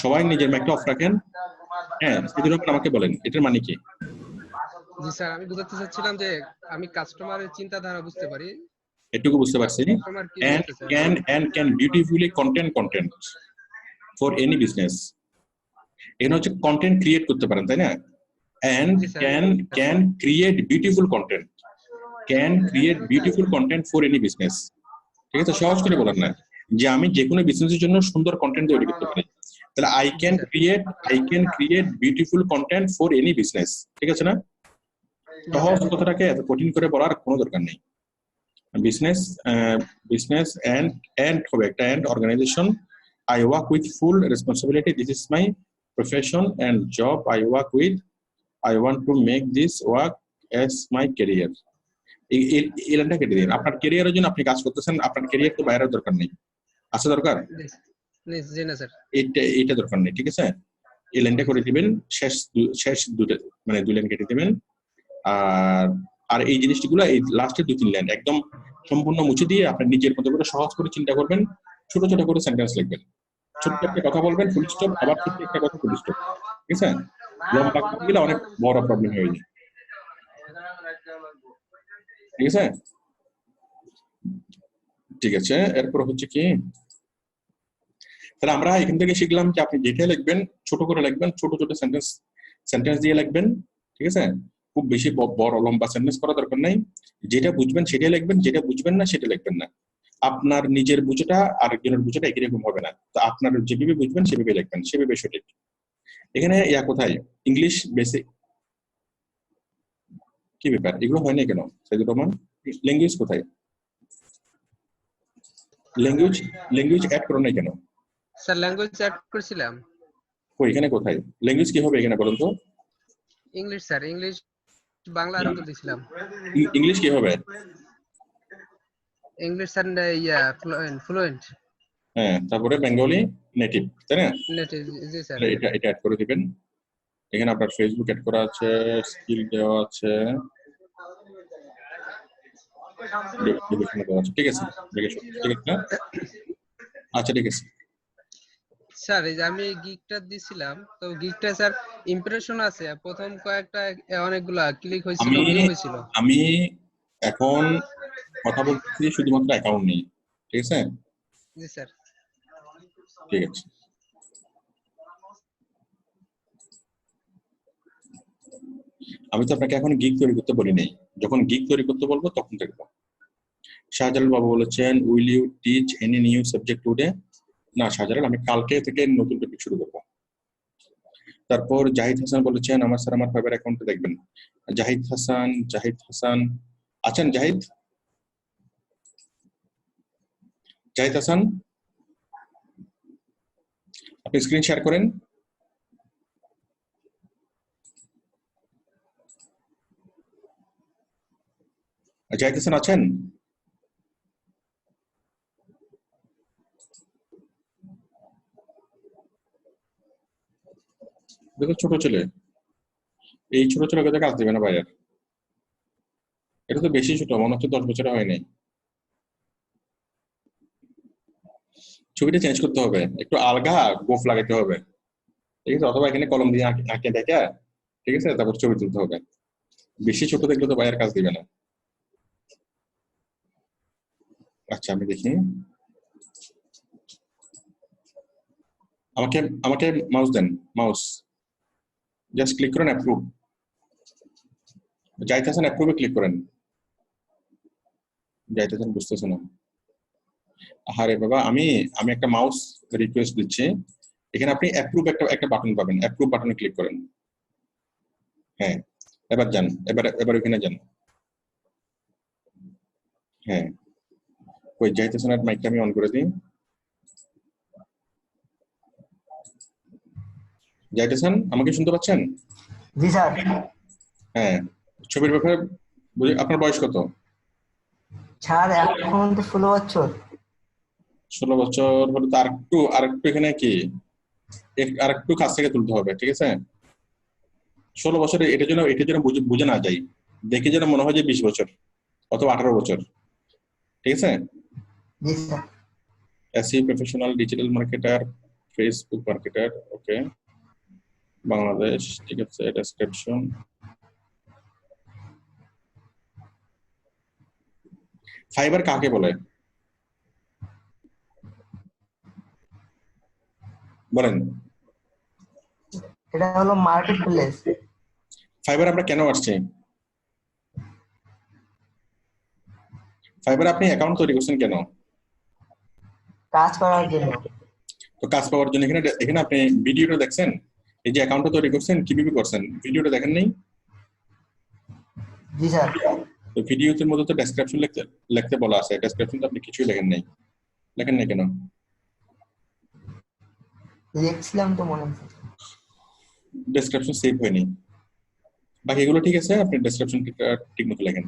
সবাই নিজের মাইকটা অফ রাখেন। হ্যাঁ, সাইদুর রহমান আমাকে বলেন এটার মানে কি? জি স্যার, আমি বুঝাতে চাচ্ছিলাম যে আমি কাস্টমারের চিন্তাধারা বুঝতে পারি, এটুকু বুঝতে পারছি। and can beautifully content for any business. এখানে হচ্ছে কন্টেন্ট ক্রিয়েট করতে পারেন, তাই না? and can create beautiful content for any business. ঠিক আছে, সহজ করে বলেন না যে আমি যে কোনো বিজনেসের জন্য সুন্দর কন্টেন্ট তৈরি করতে পারি, তাহলে I can create beautiful content for any business. ঠিক আছে না? সহজ কথাটাকে এত কঠিন করে বলার কোনো দরকার নেই। business and হবে একটা and organization. I work with full responsibility. This is my profession and job I work with. I want to make this work as my career. এই লাইনটা কেটে দিন। আপনার ক্যারিয়ারের জন্য আপনি কাজ করতেছেন, আপনার ক্যারিয়ার তো বাইরের দরকার নেই, আছে দরকার? জি না স্যার, এটা দরকার নেই। ঠিক আছে, এই লাইনটা করে দিবেন, শেষ দুটো মানে 2 লাইন কেটে দিবেন। আর এই জিনিসগুলো এই লাস্টের 2-3 লাইন একদম সম্পূর্ণ মুছে দিয়ে আপনি নিজের মতো করে সহজ করে চিন্তা করবেন, ছোট ছোট করে সেন্টেন্স লিখবেন। ছোট্ট একটা কথা বলবেন, ফুল স্টপ, আবার ছোট্ট একটা কথা, ফুল স্টপ। ঠিক আছে, লম্বা করতে গেলে অনেক বড় প্রবলেম হয়ে যায়। ঠিক আছে, ঠিক আছে। এরপর হচ্ছে কি, তাহলে আমরা এখান থেকে শিখলাম যে আপনি যেটা লিখবেন ছোট করে লিখবেন, ছোট ছোট সেন্টেন্স দিয়ে লিখবেন। ঠিক আছে, খুব বেশি বড় লম্বা সেন্টেন্স করা দরকার নাই। যেটা বুঝবেন সেটাই লিখবেন, যেটা বুঝবেন না সেটা লিখবেন না। আপনার নিজের বুঝটা আর একজনের বুঝটা একই রকম হবে না, তো আপনার যেভাবে বুঝবেন সেভাবে লিখবেন, সেভাবে সঠিক। এখানে কোথায় ইংলিশ বেসিক কি ব্যাপার, এগুলো হয় না কেন সাইদুর রহমান? ল্যাঙ্গুয়েজ কোথায়? ল্যাঙ্গুয়েজ অ্যাড করো নাই কেন? স্যার ল্যাঙ্গুয়েজ অ্যাড করেছিলাম। কই, এখানে কোথায় ল্যাঙ্গুয়েজ কি হবে এখানে বলুন তো? English sir, English Bangla add করে দিয়েছিলাম। ইংলিশ কি হবে? ইংলিশ এন্ড ইয়া ফ্লুয়েন্ট হ্যাঁ, তারপরে বেঙ্গলি নেটিভ, তাই না? নেটিভ। জি স্যার। এটা এটা অ্যাড করে দিবেন। এখানে আপনার ফেসবুক অ্যাড করা আছে, স্কিল দেওয়া আছে, ডিভিশন দেওয়া আছে। ঠিক আছে, ঠিক আছে, ঠিক আছে না? আচ্ছা, ঠিক আছে। স্যার এই যে আমি গিগটা দিছিলাম, তো গিগটা স্যার ইমপ্রেশন আছে, প্রথম কয়েকটা অনেকগুলা ক্লিক হয়েছিল, আমি ভিউ হয়েছিল। আমি এখন কথা বলছি শুধুমাত্র অ্যাকাউন্ট নেই, ঠিক আছে? জি স্যার। ঠিক আছে। আমি তো আপনাকে এখন গিগ তৈরি করতে বলি নাই, যখন গিগ তৈরি করতে বলবো তখন দেখবো। শাহজালাল বাবু বলেছেন, will you teach any new subject today? না শাহজালাল, আমি কালকে থেকে নতুন টপিক শুরু করবো। তারপর জাহিদ হাসান বলেছেন, আমার স্যার আমার ফাইবার অ্যাকাউন্টে দেখবেন। জাহিদ হাসান আছেন? জাহিদ হাসান, আপনি স্ক্রিন শেয়ার করেন। জাহিদ হাসান আছেন? দেখো ছোট ছেলে, এই ছোট ছেলেকে কাজ দেবে না বাইরে। এটা তো বেশি ছোট, মনে হচ্ছে 10 বছরে হয় নাই। ছবিটা চেঞ্জ করতে হবে, একটু আলগা গোফ লাগাতে হবে, ঠিক আছে? অথবা এখানে কলম দিয়ে আঁকে দেখা, ঠিক আছে? তারপর ছবি তুলতে হবে। বেশি ছোট দেখলে তো বাইরের কাজ দিবে না। আচ্ছা, আমি দেখি। আমাকে আমাকে মাউস দেন, মাউস জাস্ট ক্লিক করেন অ্যাপ্রুভ। জাহিদ হাসান অ্যাপ্রুভে ক্লিক করেন। জাহিদ হাসান বুঝতেছে না। আরে বাবা, আমি একটা মাউস রিকোয়েস্ট দিচ্ছি। এখানে আপনি অ্যাপ্রুভ একটা বাটন পাবেন, অ্যাপ্রুভ বাটনে ক্লিক করেন। হ্যাঁ, এবার যান, এবার ওখানে যান। হ্যাঁ, ওই জাহিদ হাসানের মাইকটা আমি অন করে দিই। জাহিদ হাসান, আমাকে শুনতে পাচ্ছেন? জি স্যার। হ্যাঁ, ছবির ব্যাপারে আপনার বয়স কত? স্যার এখন তো 16 বছর। 16 বছর হলে তো আরেকটু এখানে কি আরেকটু কাছ থেকে তুলতে হবে, ঠিক আছে? 16 বছরে এটার জন্য বুঝে না যাই, দেখে যেন মনে হয় যে 20 বছর অথবা 18 বছর, ঠিক আছে? জি sir. SEO professional digital marketer, Facebook marketer, okay, Bangladesh, ঠিক আছে। ডেসক্রিপশন, ফাইবার কাকে বলে বলেন? এটা হলো মার্কেট প্লেস। ফাইবার আমরা কেন আসছি? ফাইবার আপনি অ্যাকাউন্ট তৈরি করছেন কেন? কাজ করার জন্য। তো কাজ পাওয়ার জন্য। এখানে আপনি ভিডিওটা দেখছেন, এই যে অ্যাকাউন্টটা তৈরি করছেন কিভাবে করছেন, ভিডিওটা দেখেন নাই? জি স্যার। তো ভিডিওতে মধ্যে তো ডেসক্রিপশন লিখতে বলা আছে, ডেসক্রিপশনটা আপনি কিছুই লেখেন নাই কেন? লিখছিলাম তো মনে হচ্ছে। ডেসক্রিপশন সেভ হয়নি, বাকি এগুলো ঠিক আছে, আপনি ডেসক্রিপশন ঠিক মতো লেখেন।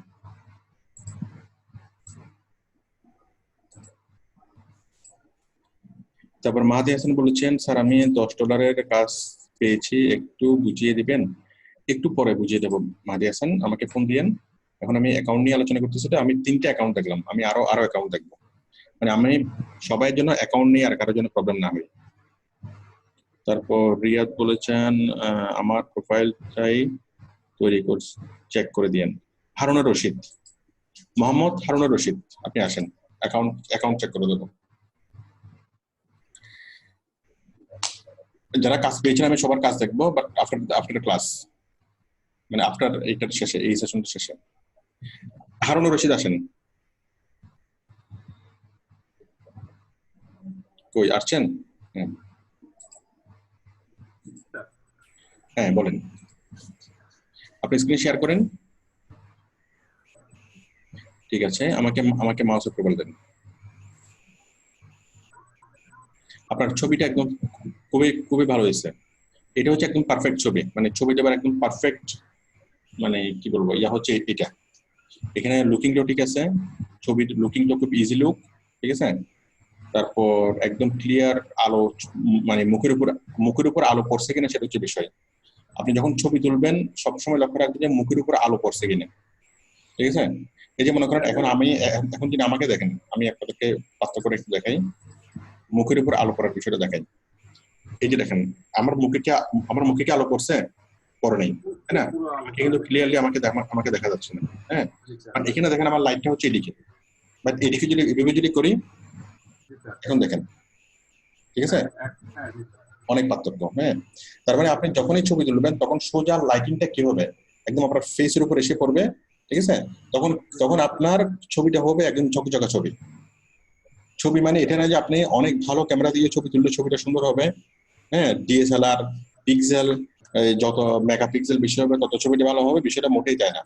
তারপর মাহাদি হাসান বলেছেন, স্যার আমি $10 কাজ পেয়েছি, একটু বুঝিয়ে দিবেন? একটু পরে বুঝিয়ে দেবো মাহাদি হাসান, আমাকে ফোন দিয়েন। এখন আমি অ্যাকাউন্ট নিয়ে আলোচনা করতেছি, আমি 3টে অ্যাকাউন্ট দেখলাম, আমি আরো অ্যাকাউন্ট দেখবো, মানে আমি সবাই জন্য অ্যাকাউন্ট নিয়ে আর কারোর জন্য প্রবলেম না হয়। তারপর রিয়াদ বলেছেন, আমার প্রোফাইলটাই তৈরি করছি, চেক করে দিয়েন। হারুনুর রশিদ, মোহাম্মদ হারুনুর রশিদ, আপনি আসেন, অ্যাকাউন্ট চেক করে দেবো। যারা কাজ পেয়েছেন আমি সবার কাজ দেখবো, বাট আফটার ক্লাস, মানে আফটার এইটার শেষে, এই সেশনটার শেষে। হারুনুর রশিদ আসেন, কই আসছেন? হ্যাঁ বলেন, আপনি স্ক্রিন শেয়ার করেন। ঠিক আছে, আমাকে মাউস অ্যাপ্রুভাল দেন। আপনার ছবিটা একদম খুবই ভালো হয়েছে। এটা হচ্ছে একদম পারফেক্ট ছবি, মানে ছবি দেবার একদম পারফেক্ট, মানে কি বলবো, হচ্ছে এটা। এখানে লুকিংটাও ঠিক আছে, ছবির লুকিংটা খুব ইজি লুক, ঠিক আছে। তারপর একদম ক্লিয়ার আলো, মানে মুখের উপর আলো পড়ছে কিনা সেটা হচ্ছে বিষয়। আপনি যখন ছবি তুলবেন সবসময় লক্ষ্য রাখবেন যে মুখের উপর আলো পড়ছে কিনা, ঠিক আছে। এই যে মনে করেন এখন যদি আমাকে দেখেন, আমি আপনাদেরকে পার্থক্য করে একটু দেখাই, মুখের উপর আলো পড়ার বিষয়টা দেখাই। এই যে দেখেন আমার মুখে কি আলো পড়ছে? পড়ে নেই, তাই না? আমাকে কিন্তু ক্লিয়ারলি আমাকে দেখা যাচ্ছে না, হ্যাঁ। আর এখানে দেখেন আমার লাইটটা হচ্ছে এদিকে, বাট এদিকে যদি এভাবে যদি করি, এখন দেখেন, ঠিক আছে, অনেক পার্থক্য, হ্যাঁ। তার মানে আপনি যখনই ছবি তুলবেন তখন সোজা লাইটিংটা কি হবে, একদম আপনার ফেসের উপর এসে পড়বে, ঠিক আছে। তখন আপনার ছবিটা হবে একদম ঝকঝকা ছবি। মানে এটা না যে আপনি অনেক ভালো ক্যামেরা দিয়ে ছবি তুললে ছবিটা সুন্দর হবে, হ্যাঁ, ডিএসএলআর পিক্সেল যত মেগাপিক্সেল বেশি হবে তত ছবিটা ভালো হবে, বিষয়টা মোটেই যায় না,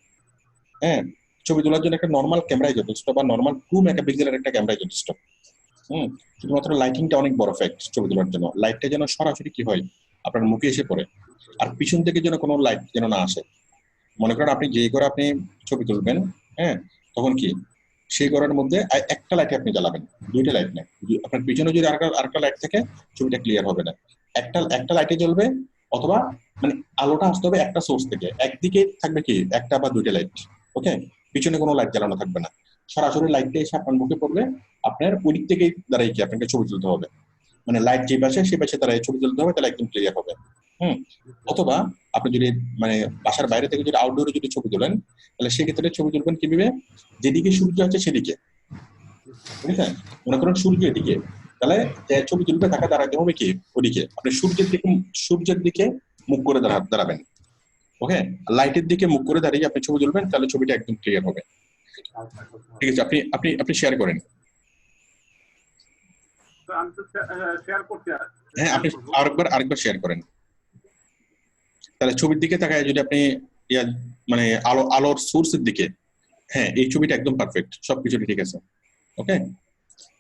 হ্যাঁ। ছবি তোলার জন্য একটা নর্মাল ক্যামেরাই যথেষ্ট, বা নর্মাল 2 মেগাপিক্সেলের একটা ক্যামেরাই যথেষ্ট। শুধুমাত্র লাইটিংটা অনেক বড় ফ্যাক্ট ছবি তোলার জন্য। লাইটটা যেন সরাসরি কি হয়, আপনার মুখে এসে পড়ে, আর পিছন থেকে যেন কোনো লাইট যেন না আসে। মনে করেন আপনি যে করে আপনি ছবি তুলবেন, হ্যাঁ, তখন কি সেই ঘরের মধ্যে একটা লাইট আপনি জ্বালাবেন, 2টা লাইট না। আপনার পিছনে যদি আরেকটা লাইট থাকে ছবিটা ক্লিয়ার হবে না। একটা লাইটে জ্বলবে, অথবা মানে আলোটা আসতে হবে একটা সোর্স থেকে, একদিকে থাকবে কি একটা বা 2টা লাইট, ওকে। পিছনে কোনো লাইট জ্বালানো থাকবে না, সরাসরি লাইটটা এসে আপনার মুখে পড়বে, আপনার ওই দিক থেকে দাঁড়াই কি আপনাকে ছবি তুলতে হবে, মানে লাইট যে পাশে সেই পাশে দাঁড়াই ছবি তুলতে হবে, তাহলে একদম ক্লিয়ার হবে। অথবা আপনি যদি মানে বাসার বাইরে থেকে যদি আউটডোরে যদি ছবি তোলেন, তাহলে সেক্ষেত্রে ছবি তুলবেন কিভাবে, যেদিকে সূর্য আছে সেদিকে, বুঝলেন। মনে করেন সূর্য এদিকে, তাহলে ছবি তুলবে তাকে দাঁড়াতে হবে কি ওদিকে, আপনি সূর্যের দিকে মুখ করে দাঁড়াবেন, ওকে। লাইটের দিকে মুখ করে দাঁড়িয়ে আপনি ছবি তুলবেন, তাহলে ছবিটা একদম ক্লিয়ার হবে, ঠিক আছে। আপনি শেয়ার করেন, হ্যাঁ, আপনি আরেকবার শেয়ার করেন, তাহলে ছবির দিকে তাকায় যদি আপনি মানে আলোর সোর্সের দিকে, হ্যাঁ, এই ছবিটা একদম পারফেক্ট, সবকিছু ঠিক আছে, ওকে।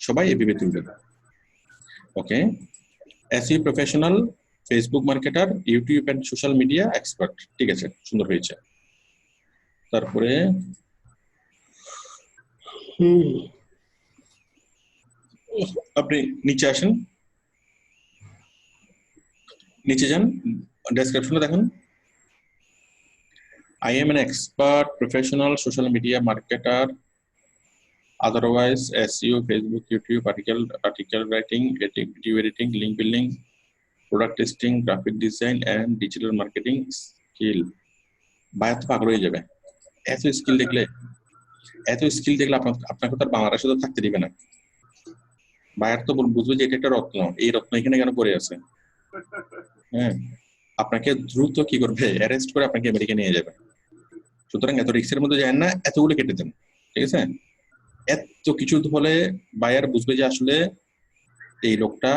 সবাই এভাবে তুলবেন, okay. SEO professional, Facebook marketer, YouTube and social media expert, ঠিক আছে, সুন্দর হয়েছে। তারপরে আপনি নিচে আসেন, নিচে যান, ডেসক্রিপশনে দেখুন, I am an expert professional social media marketer, otherwise SEO, Facebook, YouTube, article writing, video editing, link building, product testing, graphic design and digital marketing skill. বায়াত তো পাগল হয়ে যাবে, এত স্কিল দেখলে আপনাকে তো আর বাংলাদেশে তো থাকতে দিবে না। বায়াত তো বুঝবে যে এটা একটা রত্ন, এই রত্ন এখানে কেন পড়ে আছে, হ্যাঁ। আপনাকে দ্রুত কি করবে, অ্যারেস্ট করে আপনাকে আমেরিকা নিয়ে যাবে। সুতরাং এত রিস্কের মধ্যে যায় না, এতগুলো কেটে দেন, ঠিক আছে। এত কিছু হলে বায়ার বুঝবে যে আসলে এই লোকটা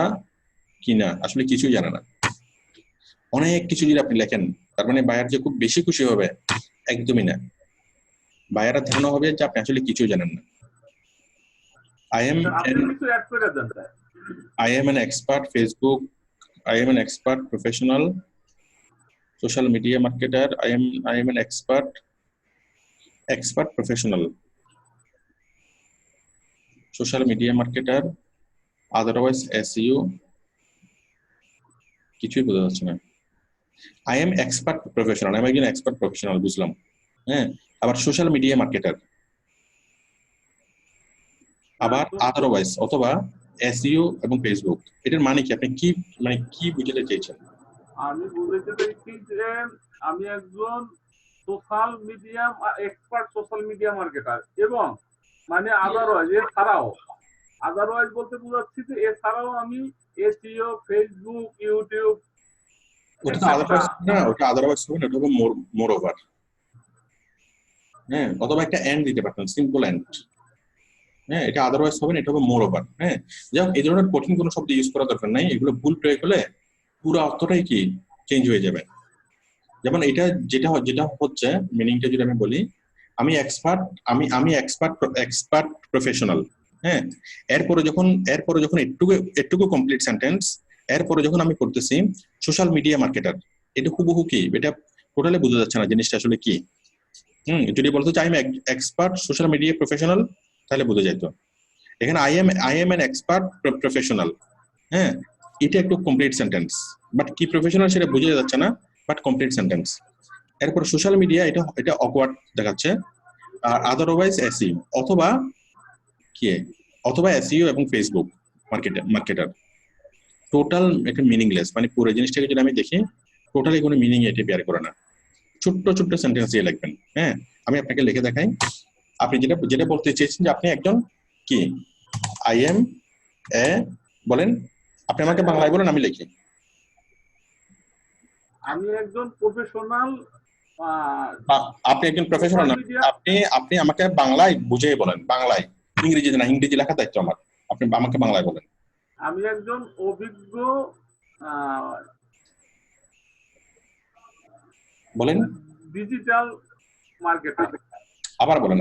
কিনা আসলে কিছুই জানে না। অনেক কিছু যদি আপনি লেখেন, তার মানে বায়ার যে খুব বেশি খুশি হবে, একদমই না। বায়ারের ধারণা হবে যে আপনি আসলে কিছুই জানেন না। I am an expert Facebook, I am an expert professional social media marketer, I am an expert professional social media marketer, otherwise SEO, কিছুই বোঝা যাচ্ছে না। I am expert professional, আমি একজন এক্সপার্ট প্রফেশনাল, বুঝলাম, হ্যাঁ। আবার সোশ্যাল মিডিয়া মার্কেটার, আবার আদারওয়াইজ অথবা এসইও এবং ফেসবুক। এটার মানে কি, আপনি কি বুঝতে চাইছেন? আমি বুঝতে চাইছি যে আমি একজন social media expert, social media marketer, এবং মানে আদারওয়াইজ বলতে বুঝাচ্ছি যে এছাড়াও আমি এসইও, ফেসবুক, ইউটিউব। ওটা আদারওয়াইজ হবে না, ওটা হবে মোর ওভার, হ্যাঁ। অথবা একটা এন্ড দিতে পারতেন, সিম্পল এন্ড, হ্যাঁ। এটা আদারওয়াইজ হবে না, এটা হবে মোর ওভার, হ্যাঁ। যাই হোক, এই ধরনের কঠিন কোনো শব্দ ইউজ করা দরকার নাই, এগুলো ভুল প্রয়োগ হলে পুরো অর্থটাই কি চেঞ্জ হয়ে যাবে। যেমন এটা যেটা হচ্ছে মিনিংটা যদি আমি বলি, আমি এক্সপার্ট প্রফেশনাল, হ্যাঁ। এরপরে যখন একটুকু কমপ্লিট সেন্টেন্স, এরপরে যখন আমি করতেছি সোশ্যাল মিডিয়া মার্কেটার, এটা হুবহু কি, এটা টোটালি বোঝা যাচ্ছে না জিনিসটা আসলে কি। যদি বলতে চাই আমি এক্সপার্ট সোশ্যাল মিডিয়া প্রফেশনাল, তাহলে বোঝা যেত। এখানে I am an expert professional, হ্যাঁ, এটা একটু কমপ্লিট সেন্টেন্স, বাট কি প্রফেশনাল সেটা বোঝা যাচ্ছে না, বাট কমপ্লিট সেন্টেন্স। এরপর সোশ্যাল মিডিয়া, এটা অকওয়ার্ড দেখাচ্ছে। আর আদারওয়াইজ এসইও অথবা এসইও এবং ফেসবুক মার্কেটার, টোটাল একটা মিনিংলেস, মানে পুরো জিনিসটাকে যদি আমি দেখি টোটালি কোনো মিনিং এটা বের করে না। ছোট্ট ছোট্ট সেন্টেন্স দিয়ে লিখবেন। হ্যাঁ, আমি আপনাকে লিখে দেখাই। আপনি যেটা বলতে চেয়েছেন যে আপনি একজন কি, আই এম এ, বলেন আপনি আমাকে বাংলায় বলেন, আমি লিখি। আমি একজন প্রফেশনাল। আপনি একজন প্রফেশনাল না, আপনি আমাকে বাংলায় বুঝিয়ে বলেন, বাংলায়, ইংরেজিতে না, ইংরেজি লেখা দায়িত্ব আমার, আপনি আমাকে বাংলায় বলেন। আমি একজন অভিজ্ঞ বলেন ডিজিটাল মার্কেটার। আবার বলেন।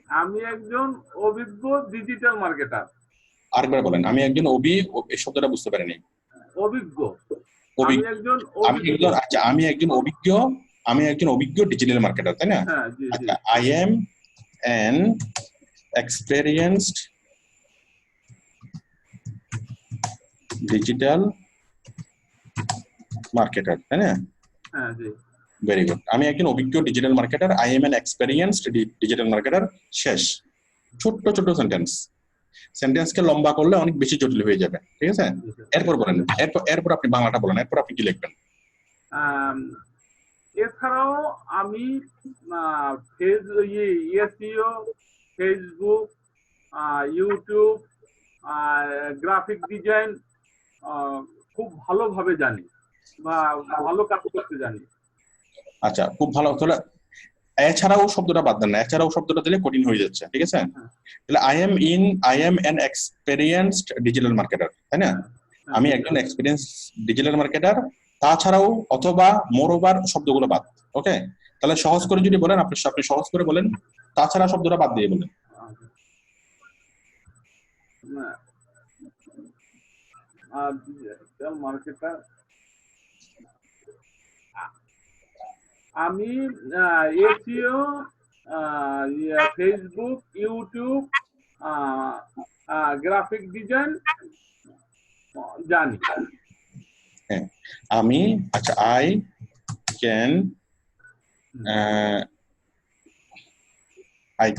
আমি একজন অভিজ্ঞ ডিজিটাল মার্কেটার। আরেকবার বলেন। আমি একজন এই শব্দটা বুঝতে পারিনি। অভিজ্ঞ। আমি একজন অভিজ্ঞ ডিজিটাল মার্কেটার, তাই না? আচ্ছা, I am an experienced digital marketer, তাই না? হ্যাঁ জি। Very good. আমি একজন অভিজ্ঞ digital marketer, I am an experienced digital marketer. শেষ। ছোট্ট ছোট্ট সেন্টেন্সকে লম্বা করলে অনেক বেশি জটিল হয়ে যাবে, ঠিক আছে? এরপর বলেন, এরপর আপনি বাংলাটা বলেন, এরপর আপনি কি লিখবেন? এছাড়াও আমি SEO, Facebook, YouTube, graphic design খুব ভালোভাবে জানি বা ভালো কাজ করতে জানি। আচ্ছা, খুব ভালো। তাহলে এছাড়াও শব্দটা বাদ দেন না, এছাড়াও শব্দটা দিলে কঠিন হয়ে যাচ্ছে, ঠিক আছে? তাহলে I am an experienced digital marketer, তাই না? আমি একজন এক্সপেরিয়েন্স ডিজিটাল মার্কেটার, তাছাড়াও অথবা মোরওভার শব্দগুলো বাদ। ওকে, তাহলে সহজ করে যদি বলেন, আপনি সহজ করে বলেন, তাছাড়া শব্দটা বাদ দিয়ে বলেন। ডিজিটাল মার্কেটার আমি SEO, Facebook, YouTube, graphic design জানি। হ্যাঁ, আমি, আচ্ছা, আই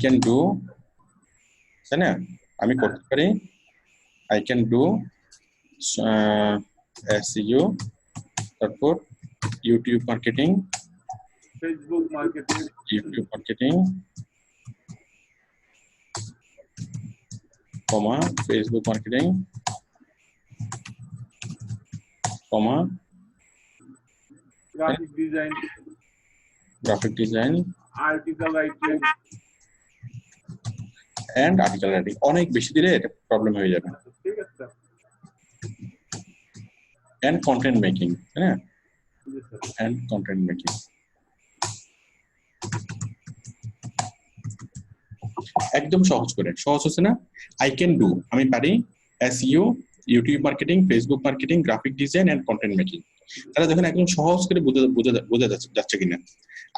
ক্যান ডু, তাই না? আমি করতে পারি, আই ক্যান ডু এসইও, তারপর YouTube marketing, Facebook marketing, YouTube marketing, Facebook marketing, graphic design, article writing and article writing. অনেক বেশি দিলে এটা প্রবলেম হয়ে যাবে। ঠিক আছে স্যার। এন্ড কন্টেন্ট মেকিং, হ্যাঁ, এন্ড কন্টেন্ট মেকিং। একদম সহজ হচ্ছে না? আই ক্যান ডু, আমি পারি SEO, YouTube marketing, Facebook marketing, graphic design and content making. তাহলে দেখুন একদম সহজ করে বোঝা যাচ্ছে কিনা।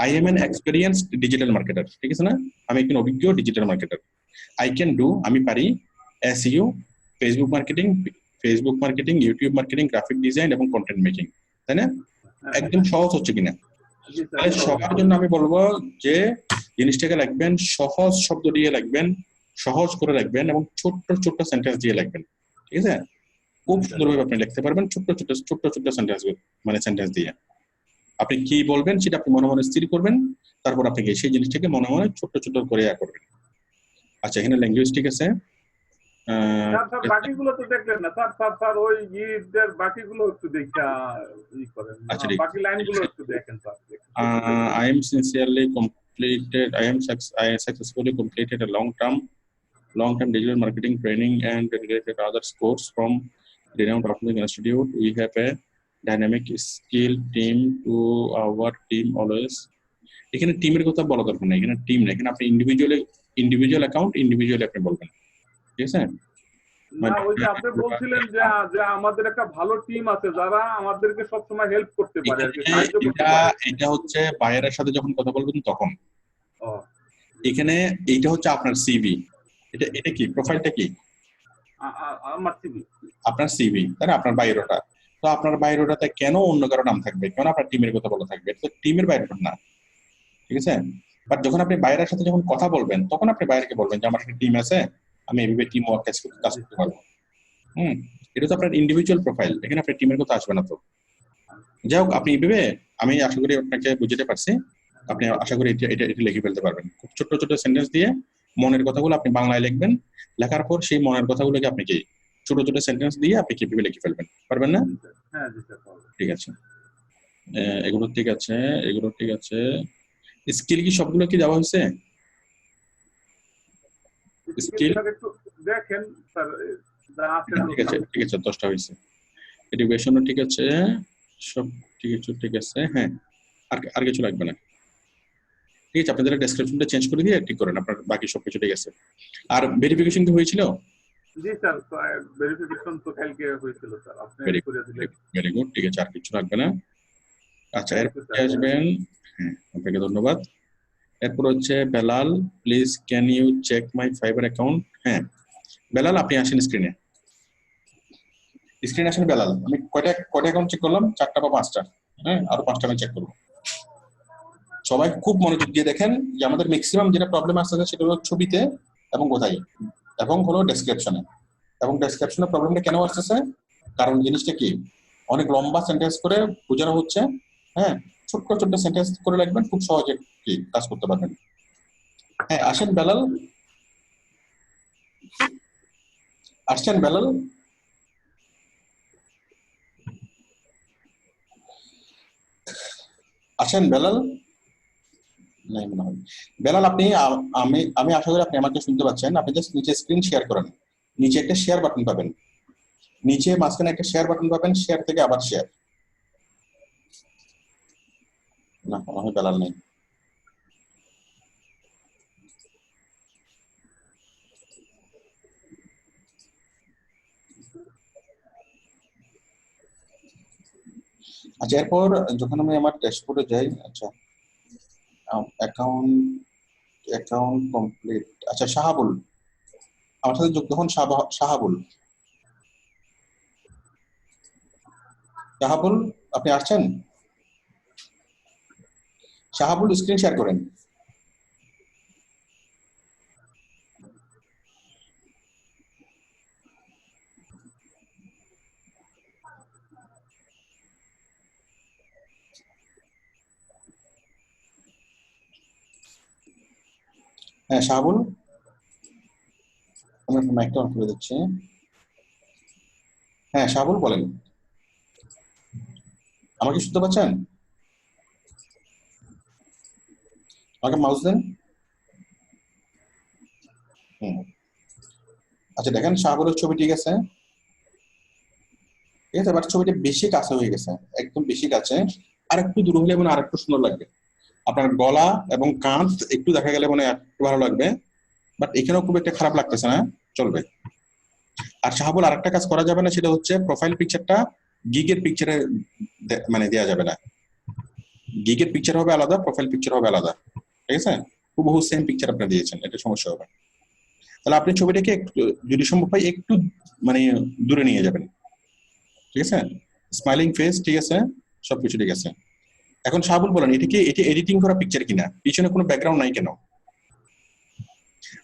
I am an experienced digital marketer, ঠিক আছে না? আমি একজন অভিজ্ঞ digital marketer. I can do, আমি পারি SEO, Facebook marketing, YouTube marketing, graphic design এবং কন্টেন্ট মেকিং, তাই না? একদম সহজ হচ্ছে কিনা? তাহলে সবার জন্য আমি বলবো যে জিনিসটাকে লিখবেন, সহজ শব্দ দিয়ে লিখবেন, সহজ করে লিখবেন এবং ছোট্ট ছোট্ট সেন্টেন্স দিয়ে লিখবেন, ঠিক আছে? খুব সুন্দরভাবে আপনি লিখতে পারবেন ছোট্ট ছোট্ট সেন্টেন্স দিয়ে। আপনি কি বলবেন সেটা আপনি মনে মনে স্থির করবেন, তারপর আপনি সেই জিনিসটাকে মনে মনে ছোট্ট করে করবেন। আচ্ছা, এখানে ল্যাঙ্গুয়েজ ঠিক আছে। বাকিগুলো তো দেখলেন না স্যার, ওই ইদের বাকিগুলো একটু দেখা করেন, বাকি লাইনগুলো একটু দেখেন sir. I am successfully completed a long-term digital marketing training and related other course from renowned Offline Institute. We have a dynamic skilled team to our team always. এখানে টিমের কথা বলা দরকার না, এখানে টিম না, এখানে আপনি ইন্ডিভিজুয়াল অ্যাকাউন্ট ইন্ডিভিজুয়ালি আপনি বলবেন, ঠিক আছে? না, ওই যে আপনি বলছিলেন যে আমাদের একটা ভালো টিম আছে যারা আমাদেরকে সবসময় হেল্প করতে পারে, সাহায্য করতে পারে। এটা হচ্ছে বায়ারের সাথে যখন কথা বলবেন তখন। এখানে এইটা হচ্ছে আপনার সিভি, এটা এটা কি প্রোফাইলটা কি আমার সিভি। আপনার সিভি, তাই না, আপনার বায়োডাটা। তো আপনার বায়োডাটাতে কেন অন্য কারো নাম থাকবে, কেন আপনার টিমের কথা বলা থাকবে? এটা তো টিমের বায়োডাটা না, ঠিক আছে? বাট যখন আপনি বাইরের সাথে যখন কথা বলবেন তখন আপনি বাইরেকে বলবেন যে আমার একটা টিম আছে, আমি এইভাবে টিম ওয়ার্ক কাজ করতে পারবো। এটা তো আপনার ইন্ডিভিজুয়াল প্রোফাইল, এখানে আপনার টিমের কথা আসবে না। তো যাই হোক, আপনি এইভাবে, আমি আশা করি আপনাকে বুঝতে পারছি, আপনি আশা করি এটা এটা এটা লিখে ফেলতে পারবেন। খুব ছোট ছোট সেন্টেন্স দিয়ে মনের কথাগুলো আপনি বাংলায় লিখবেন, লেখার পর সেই মনের কথাগুলোকে আপনি কি ছোট ছোট সেন্টেন্স দিয়ে আপনি কিভাবে লিখে ফেলবেন, পারবেন না? হ্যাঁ জি স্যার, পারবো। ঠিক আছে, এগুলো ঠিক আছে, এগুলো ঠিক আছে। স্কিল কি সবগুলো কি দেওয়া হয়েছে? স্কিল স্যার একটু দেখেন স্যার, যা আছে ঠিক আছে, ঠিক আছে, 10টা হয়েছে। এডুকেশনও ঠিক আছে, সব ঠিক আছে, ঠিক আছে। হ্যাঁ, আর কিছু লাগবে না। ঠিক আছে, আপনাদের ডেসক্রিপশনটা চেঞ্জ করে দিয়ে ঠিক করেন, আপনার বাকি সবকিছু ঠিক আছে। আর ভেরিফিকেশন কি হয়েছিল? জি স্যার, ভেরিফিকেশন তো কালকে হয়েছিল স্যার, আপনি করে দিলেন। ভেরি গুড, ঠিক আছে, আর কিছু লাগবে না। আচ্ছা, এরপর আসবেন। হ্যাঁ, আপনাকে ধন্যবাদ। এরপর হচ্ছে Belal, please can you check my Fiverr account. হ্যাঁ বেলাল, আপনি আসেন স্ক্রিনে, স্ক্রিনে আসেন বেলাল। আমি কয়টা অ্যাকাউন্ট চেক করলাম? 4টা বা 5টা। হ্যাঁ, আরো 5টা আমি চেক করবো। সবাই খুব মনোযোগ দিয়ে দেখেন যে আমাদের ম্যাক্সিমাম যেটা প্রবলেম আসছে সেটা হলো ছবিতে এবং কোথায়, এবং হলো ডেসক্রিপশনে। এবং ডেসক্রিপশনে প্রবলেমটা কেন আসতেছে? কারণ জিনিসটা কি, অনেক লম্বা সেন্টেন্স করে বোঝানো হচ্ছে। হ্যাঁ, ছোট্ট ছোট্ট সেন্টেন্স করে লিখবেন, খুব সহজে কি কাজ করতে পারবেন। হ্যাঁ, আসেন বেলাল, আসছেন বেলাল? আসেন বেলাল? নাই মনে হয়। বেলাল, আপনি আমি আমি আশা করি আপনি আমাকে শুনতে পাচ্ছেন। আপনি জাস্ট নিচে স্ক্রিন শেয়ার করেন, নিচে একটা শেয়ার বাটন পাবেন, নিচে মাঝখানে একটা শেয়ার বাটন পাবেন, শেয়ার থেকে আবার শেয়ার। না, মনে হয় বেলাল নেই। আচ্ছা, এরপর যখন আমি আমার ড্যাশবোর্ডে যাই, আচ্ছা অ্যাকাউন্ট অ্যাকাউন্ট কমপ্লিট। আচ্ছা, শাহাবুল, আমার সাথে যুক্ত হন। শাহাবুল, শাহাবুল আপনি আসছেন? শাহাবুল, স্ক্রিন শেয়ার করেন। হ্যাঁ শাহাবুল, আমি আপনার মাইকটা অন করে দিচ্ছি। হ্যাঁ শাহাবুল বলেন, আমাকে শুনতে পাচ্ছেন? আমাকে মাউস দেন। আচ্ছা দেখেন, শাহাবুলের ছবি ঠিক আছে, ঠিক আছে, বাট ছবিটা বেশি কাছে হয়ে গেছে, একদম বেশি কাছে। আর একটু দূর হলে মানে আর একটু সুন্দর লাগবে। আপনার গলা এবং কাঁধ একটু দেখা গেলে মানে একটু ভালো লাগবে, বাট এখানেও খুব একটা খারাপ লাগতেছে না, চলবে। আর শাহাবুল, আরেকটা কাজ করা যাবে না, সেটা হচ্ছে প্রোফাইল পিকচারটা গিগের পিকচারে মানে দেওয়া যাবে না। গিগের পিকচার হবে আলাদা, প্রোফাইল পিকচার হবে আলাদা, ঠিক আছে? হুবহু সেম পিকচার আপনি দিয়েছেন, এটা সমস্যা হবে। তাহলে আপনি ছবিটাকে একটু, যদি সম্ভব হয় একটু মানে দূরে নিয়ে যাবেন, ঠিক আছে? স্মাইলিং ফেস ঠিক আছে, সবকিছু ঠিক আছে। এখন শাহাবুল বলেন, এটি এডিটিং করা পিকচার কিনা, পিছনে কোনো ব্যাকগ্রাউন্ড নাই কেন?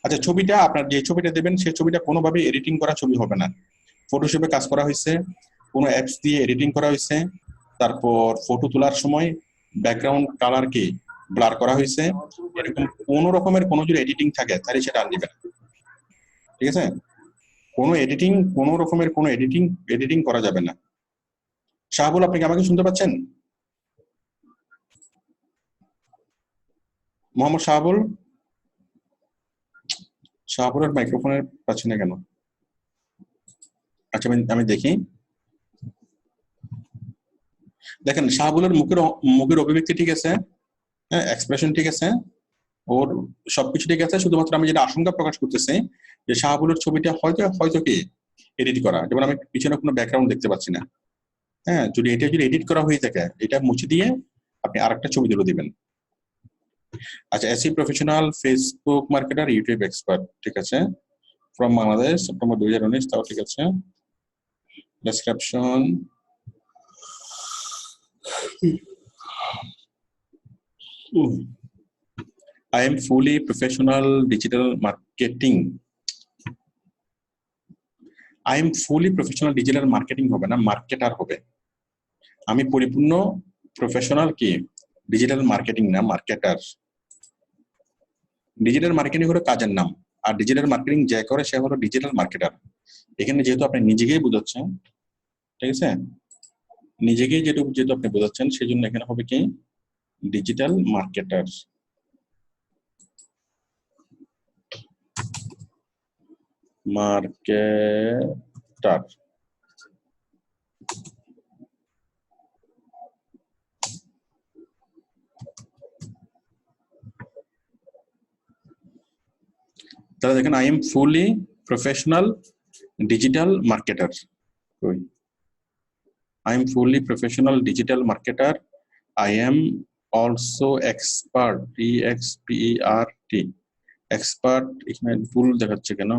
আচ্ছা, ছবিটা আপনার যে ছবিটা দেবেন সেই ছবিটা কোনোভাবে এডিটিং করা ছবি হবে না। ফটোশপে কাজ করা হয়েছে, কোনো অ্যাপস দিয়ে এডিটিং করা হয়েছে, তারপর ফটো তোলার সময় ব্যাকগ্রাউন্ড কালারকে ব্লার করা হয়েছে, এরকম কোনো রকমের কোনো যদি এডিটিং থাকে তাহলে সেটা আর দিবেন, ঠিক আছে? কোনো রকমের কোনো এডিটিং করা যাবে না। শাহাবুল, আপনি কি আমাকে শুনতে পাচ্ছেন? মোহাম্মদ শাহাবুল, শাহাবুলের মাইক্রোফোনের পাচ্ছি না কেন? আচ্ছা, আমি দেখি। দেখেন, শাহাবুলের মুখের অভিব্যক্তি ঠিক আছে, হ্যাঁ, এক্সপ্রেশন ঠিক আছে, ওর সবকিছু ঠিক আছে। শুধুমাত্র আমি যেটা আশঙ্কা প্রকাশ করতেছি যে শাহাবুলের ছবিটা হয়তো কি এডিট করা, যেমন আমি পিছনে কোনো ব্যাকগ্রাউন্ড দেখতে পাচ্ছি না। হ্যাঁ, যদি এডিট করা হয়ে থাকে, এটা মুছে দিয়ে আপনি আরেকটা ছবি তুলে দিবেন, আচ্ছা, AC professional, Facebook marketer, YouTube expert, ঠিক আছে, ফ্রম বাংলাদেশ, সেপ্টেম্বর 2019, তাও ঠিক আছে। Description, I am fully professional digital marketing. I am fully professional digital marketing হবে না, মার্কেটার হবে। আমি পরিপূর্ণ প্রফেশনাল কি ডিজিটাল মার্কেটিং না, মার্কেটার। ডিজিটাল মার্কেটিং হলো কাজের নাম, আর ডিজিটাল মার্কেটিং যে করে সে হলো ডিজিটাল মার্কেটার। এখানে যেহেতু আপনি নিজেকেই বোঝাচ্ছেন, ঠিক আছে, নিজেকেই যেহেতু আপনি বোঝাচ্ছেন, সেই জন্য এখানে হবে কি ডিজিটাল মার্কেটার। মার্কেটার, তাহলে দেখেন I am fully professional digital marketer. I am fully professional digital marketer. I am also expert, EXPERT, expert, এখানে ভুল দেখাচ্ছে কেন,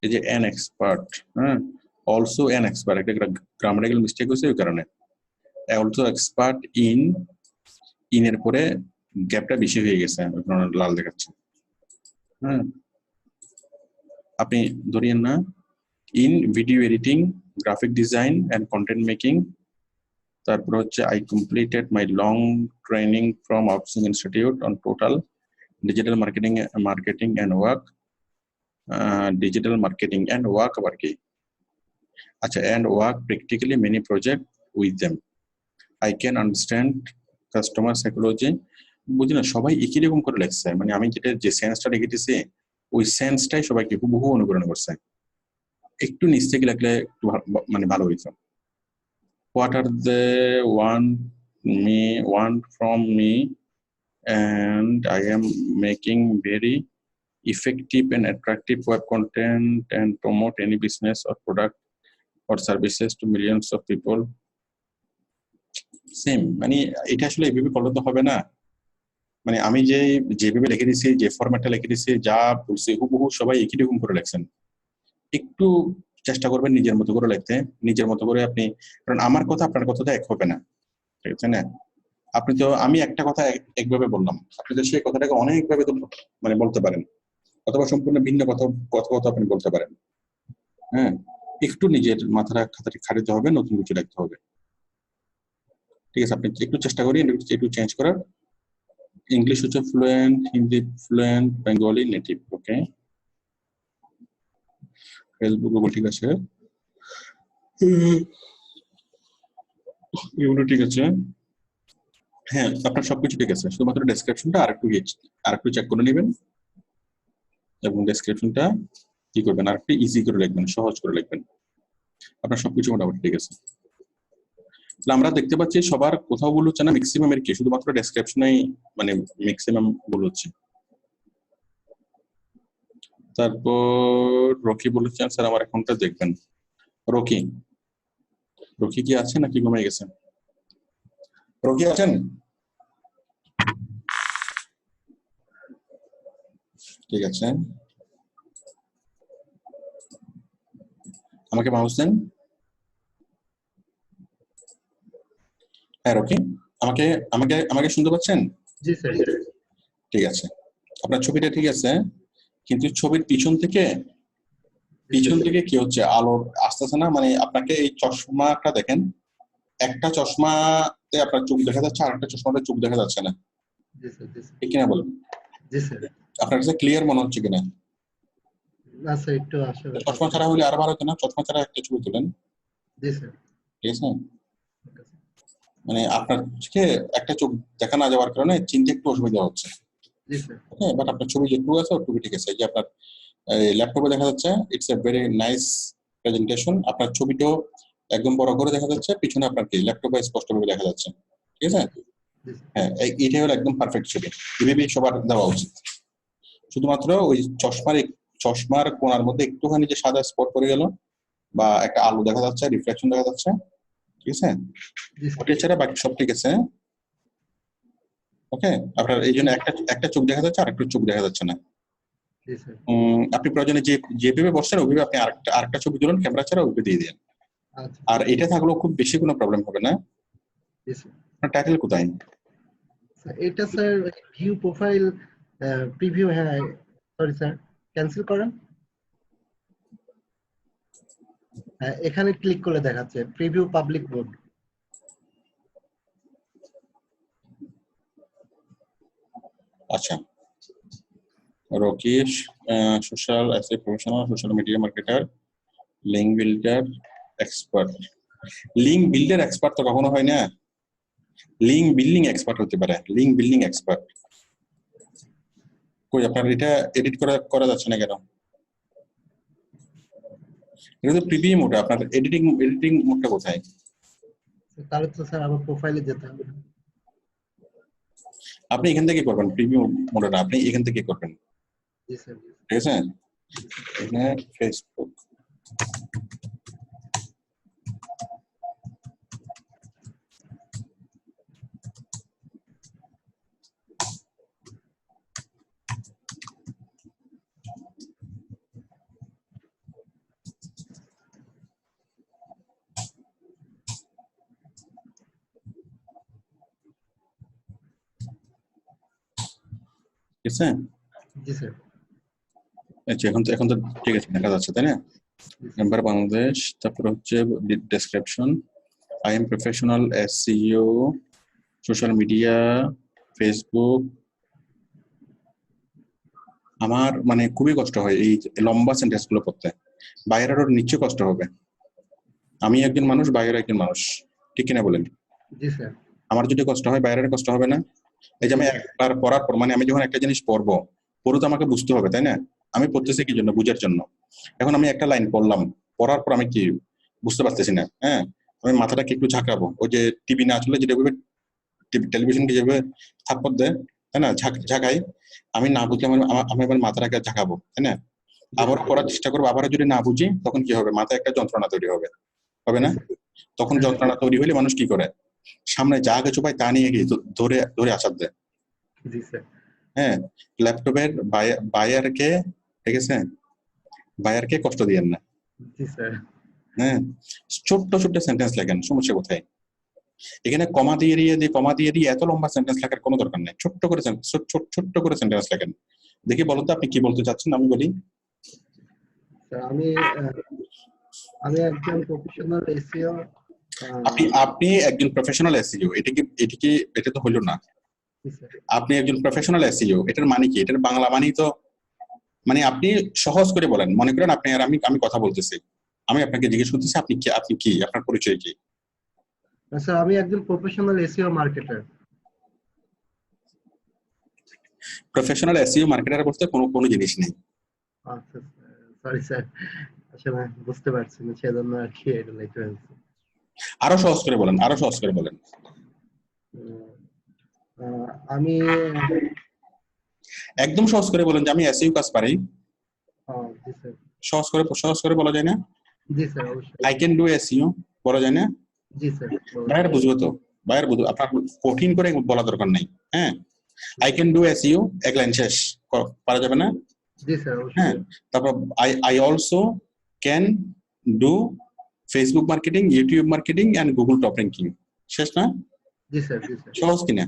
এই যে an expert, হ্যাঁ, also an expert, একটা গ্রামাটিক্যাল মিস্টেক হয়েছে ওই কারণে। also expert in এর পরে গ্যাপটা বেশি হয়ে গেছে, ওই কারণে লাল দেখাচ্ছে। হ্যাঁ, আপনি ধরিয়েন না, in video editing, graphic design and content making। তারপর হচ্ছে I completed my long training from Outsourcing Institute on total digital marketing and work, digital marketing and work আবার কি, আচ্ছা, and work practically many project with them. I can understand customer psychology। বুঝি না, সবাই একই রকম করে লেখছে, মানে আমি যেটা যে সেন্সটা লিখেছি ওই সেন্সটাই সবাইকে হুবহু অনুকরণ করছে। একটু নিচ থেকে লাগলে একটু মানে ভালো হইতো। What are they want from me, and I am making very effective and attractive web content and promote any business or product or services to millions of people. Same, মানে এটা আসলে এইভাবে করলে তো হবে না। মানে আমি যেভাবে লিখে দিছি, যে ফরম্যাটটা লিখে দিছি, যা বলছি হুবহু সবাই একই রকম করে লিখছেন। একটু চেষ্টা করবেন নিজের মতো করে লিখতে, নিজের মতো করে আপনি, কারণ আমার কথা আপনার কথা তো এক হবে না, ঠিক আছে না? আপনি তো, আমি একটা কথা একভাবে বললাম, আপনি তো সেই কথাটাকে অনেকভাবে তো মানে বলতে পারেন, অথবা সম্পূর্ণ ভিন্ন কথা আপনি বলতে পারেন। হ্যাঁ, একটু নিজের মাথাটা খাটাতে হবে, নতুন কিছু লিখতে হবে, ঠিক আছে? আপনি একটু চেষ্টা করি একটু চেঞ্জ করার। ইংলিশ হচ্ছে fluent, Hindi fluent, Bengali native, okay. Facebook, Google, ঠিক আছে, এগুলো ঠিক আছে। হ্যাঁ, আপনার সবকিছু ঠিক আছে, শুধুমাত্র ডেসক্রিপশনটা আরেকটু চেক করে নেবেন, এবং ডেসক্রিপশনটা কি করবেন, আরেকটু ইজি করে লিখবেন, সহজ করে লিখবেন। আপনার সবকিছু মোটামুটি ঠিক আছে। আমরা দেখতে পাচ্ছি সবার কোথাও ভুল হচ্ছে না, ম্যাক্সিমাম এর কি শুধুমাত্র ডেসক্রিপশনেই মানে ম্যাক্সিমাম ভুল হচ্ছে। তারপর রকি বলেছেন স্যার আমার অ্যাকাউন্টটা দেখবেন। রকি কি আছে নাকি ঘুমিয়ে গেছেন? রকি আছেন? ঠিক আছে, আমাকে মাউস দেন। হ্যাঁ রকি, আমাকে আমাকে আমাকে শুনতে পাচ্ছেন? জি স্যার। ঠিক আছে, আপনার ছবিটা ঠিক আছে, কিন্তু ছবির পিছন থেকে কি হচ্ছে, আলো আসতেছে না, মানে আপনাকে এই চশমাটা দেখেন, একটা চশমাতে আপনার চোখ দেখা যাচ্ছে, আর একটা চশমাতে চোখ দেখা যাচ্ছে না, ঠিক কিনা বলুন? জি স্যার। আপনার কাছে ক্লিয়ার মনে হচ্ছে কিনা? না স্যার, একটু আসলে চশমা ছাড়া হলে আরো ভালো হতো না, চশমা ছাড়া একটা ছবি তুলেন। জি স্যার। ঠিক আছে, মানে আপনার একটা চোখ দেখা না যাওয়ার কারণে চিনতে একটু অসুবিধা হচ্ছে। জি স্যার। হ্যাঁ, বাট আপনার ছবি যেটুকু আছে ওটুকু ঠিক আছে। এই যে আপনার ল্যাপটপে দেখা যাচ্ছে, it's a very nice presentation. আপনার ছবিটাও একদম বড় করে দেখা যাচ্ছে, পিছনে আপনার কি ল্যাপটপে স্পষ্টভাবে দেখা যাচ্ছে, ঠিক আছে? হ্যাঁ, এইটাই হলো একদম পারফেক্ট ছবি, এভাবেই সবার দেওয়া উচিত। শুধুমাত্র ওই চশমার কোণার মধ্যে একটুখানি যে সাদা স্পট পড়ে গেল, বা একটা আলো দেখা যাচ্ছে, রিফ্লেকশন দেখা যাচ্ছে, ঠিক আছে, ওটা ছাড়া বাকি সব ঠিক আছে। ওকে, আপনার এই জন্য একটা একটা চোখ দেখা যাচ্ছে আর একটা চোখ দেখা যাচ্ছে না। জি স্যার। আপনি প্রয়োজনে যেভাবে বসছেন ওইভাবে আপনি আরেকটা ছবি তুলুন ক্যামেরা ছাড়া ওইভাবে দিয়ে দিন। আচ্ছা আর এটা থাকলেও খুব বেশি কোনো প্রবলেম হবে না। জি স্যার। আপনার টাইটেল কোথায়? স্যার, এটা স্যার ভিউ প্রোফাইল প্রিভিউ, হ্যাঁ সরি স্যার, ক্যান্সেল করেন। হ্যাঁ, এখানে ক্লিক করলে দেখাচ্ছে প্রিভিউ পাবলিক বোর্ড। আচ্ছা, রকিশ সোশ্যাল অ্যাসে professional, social media marketer, link builder expert. Link builder expert তো কখনো হয় না, লিঙ্ক বিল্ডিং এক্সপার্ট হতে পারে। লিঙ্ক বিল্ডিং এক্সপার্ট কই আপনার এটা এডিট করা যাচ্ছে না কেন? এটা তো প্রিভিউ মোড, আপনার এডিটিং মোডটা কোথায়? তাহলে তো স্যার আবার প্রোফাইলে যেতে হবে। আপনি এখান থেকে করবেন, প্রিভিউ মোডে না, আপনি এখান থেকে করবেন। জি স্যার। ঠিক আছে, এখানে ফেসবুক ঠিক আছে। জি স্যার। আচ্ছা, এখন তো ঠিক আছে, দেখা যাচ্ছে তাই না? নাম্বার বাংলাদেশ, তারপর হচ্ছে description, I am professional SEO, social media, Facebook. আমার মানে খুবই কষ্ট হয় এই লম্বা সেন্টেন্স গুলো পড়তে, বাইরেরও নিশ্চয় কষ্ট হবে। আমি একজন মানুষ, বাইরের একজন মানুষ, ঠিক কিনা বলেন? জি স্যার। আমার যদি কষ্ট হয় বাইরের কষ্ট হবে না? এই যে আমি একবার পড়ার পর, মানে আমি যখন একটা জিনিস পড়বো তো আমাকে বুঝতে হবে তাই না? আমি পড়তেছি কি জন্য? বুঝার জন্য। এখন আমি একটা লাইন পড়লাম, পড়ার পর আমি কি বুঝতে পারতেছি না, হ্যাঁ, আমি মাথাটাকে একটু ঝাঁকাবো। ওই যে টিভি না চলে যেভাবে টেলিভিশনকে যেভাবে থাপ্পড় দেয় তাই না, ঝাঁকাই, আমি না বুঝলে আমি আমার মাথাটাকে ঝাঁকাবো তাই না? আবার পড়ার চেষ্টা করবো, আবার যদি না বুঝি তখন কি হবে? মাথায় একটা যন্ত্রণা তৈরি হবে, হবে না? তখন যন্ত্রণা তৈরি হলে মানুষ কি করে? সামনে যা কিছু পায় তা নিয়ে গিয়ে ধরে ধরে আসার দেয়। জি স্যার। হ্যাঁ, ল্যাপটপের বায়ারকে, ঠিক আছে, বায়ারকে কষ্ট দিয়েন না। জি স্যার। হ্যাঁ, ছোট্ট ছোট্ট সেন্টেন্স লেখেন, সমস্যা কোথায়? এখানে কমা দিয়ে এত লম্বা সেন্টেন্স লেখার কোনো দরকার নেই। ছোট্ট করে সেন্টেন্স লেখেন। দেখি বলুন তো আপনি কি বলতে চাচ্ছেন, আমি বলি। স্যার আমি একজন প্রফেশনাল এসইও। আপনি একজন প্রফেশনাল এসইও, এটা তো হলো না। জি স্যার। আপনি একজন প্রফেশনাল এসইও, এটার মানে কি? এটার বাংলা মানে তো, মানে আপনি সহজ করে বলেন। মনে করেন আপনি আর আমি কথা বলতেছি, আমি আপনাকে জিজ্ঞেস করতেছি আপনি কি, আপনার পরিচয় কি? স্যার আমি একজন professional SEO marketer. Professional SEO marketer বলতে কোনো জিনিস নেই। আচ্ছা সরি স্যার, আসলে বুঝতে পারছি না, সেজন্য আর কি এটা লিখতে হয়েছে। আরো সহজ করে বলেন, আরো সহজ করে বলেন। আমি একদম সহজ করে বলেন যে আমি এসইও কাজ পারি। জি স্যার। সহজ করে বলা যায় না? জি স্যার অবশ্যই। আই ক্যান ডু এসইও বলা যায় না? জি স্যার। বাইরে বুঝবো তো, বাইরে বুঝবো, আপনার কঠিন করে বলা দরকার নেই। হ্যাঁ, আই ক্যান ডু এসইও, এক লাইন শেষ, পারা যাবে না? জি স্যার হ্যাঁ, অবশ্যই। তারপর I also can do Facebook marketing, YouTube marketing and Google top ranking. শেষ না? জি স্যার। জি স্যার। সহজ কিনা?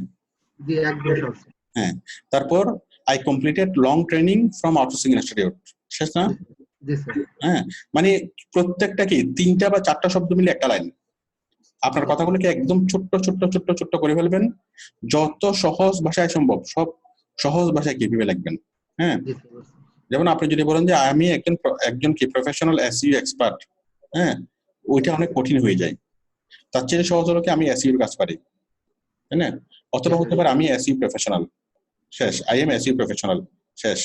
জি একদম সহজ। হ্যাঁ, তারপর I completed long training from outsourcing institute. শেষ না? জি স্যার। হ্যাঁ, মানে প্রত্যেকটা কি 3টা বা 4টা শব্দ মিলে একটা লাইন। আপনার কথাগুলোকে একদম ছোট্ট করে ফেলবেন, যত সহজ ভাষায় সম্ভব সব সহজ ভাষায় কিভাবে লিখবেন। হ্যাঁ, জি স্যার। যেমন আপনি যদি বলেন যে আমি একজন কি প্রফেশনাল এসইও এক্সপার্ট, হ্যাঁ, ওইটা অনেক কঠিন হয়ে যায়। তার চেয়ে সহজ হলো কি আমি এসইও কাজ পারি, তাই না? অথবা হতে পারে আমি এসইও প্রফেশনাল, শেষ, আই এম এসইও প্রফেশনাল, শেষ।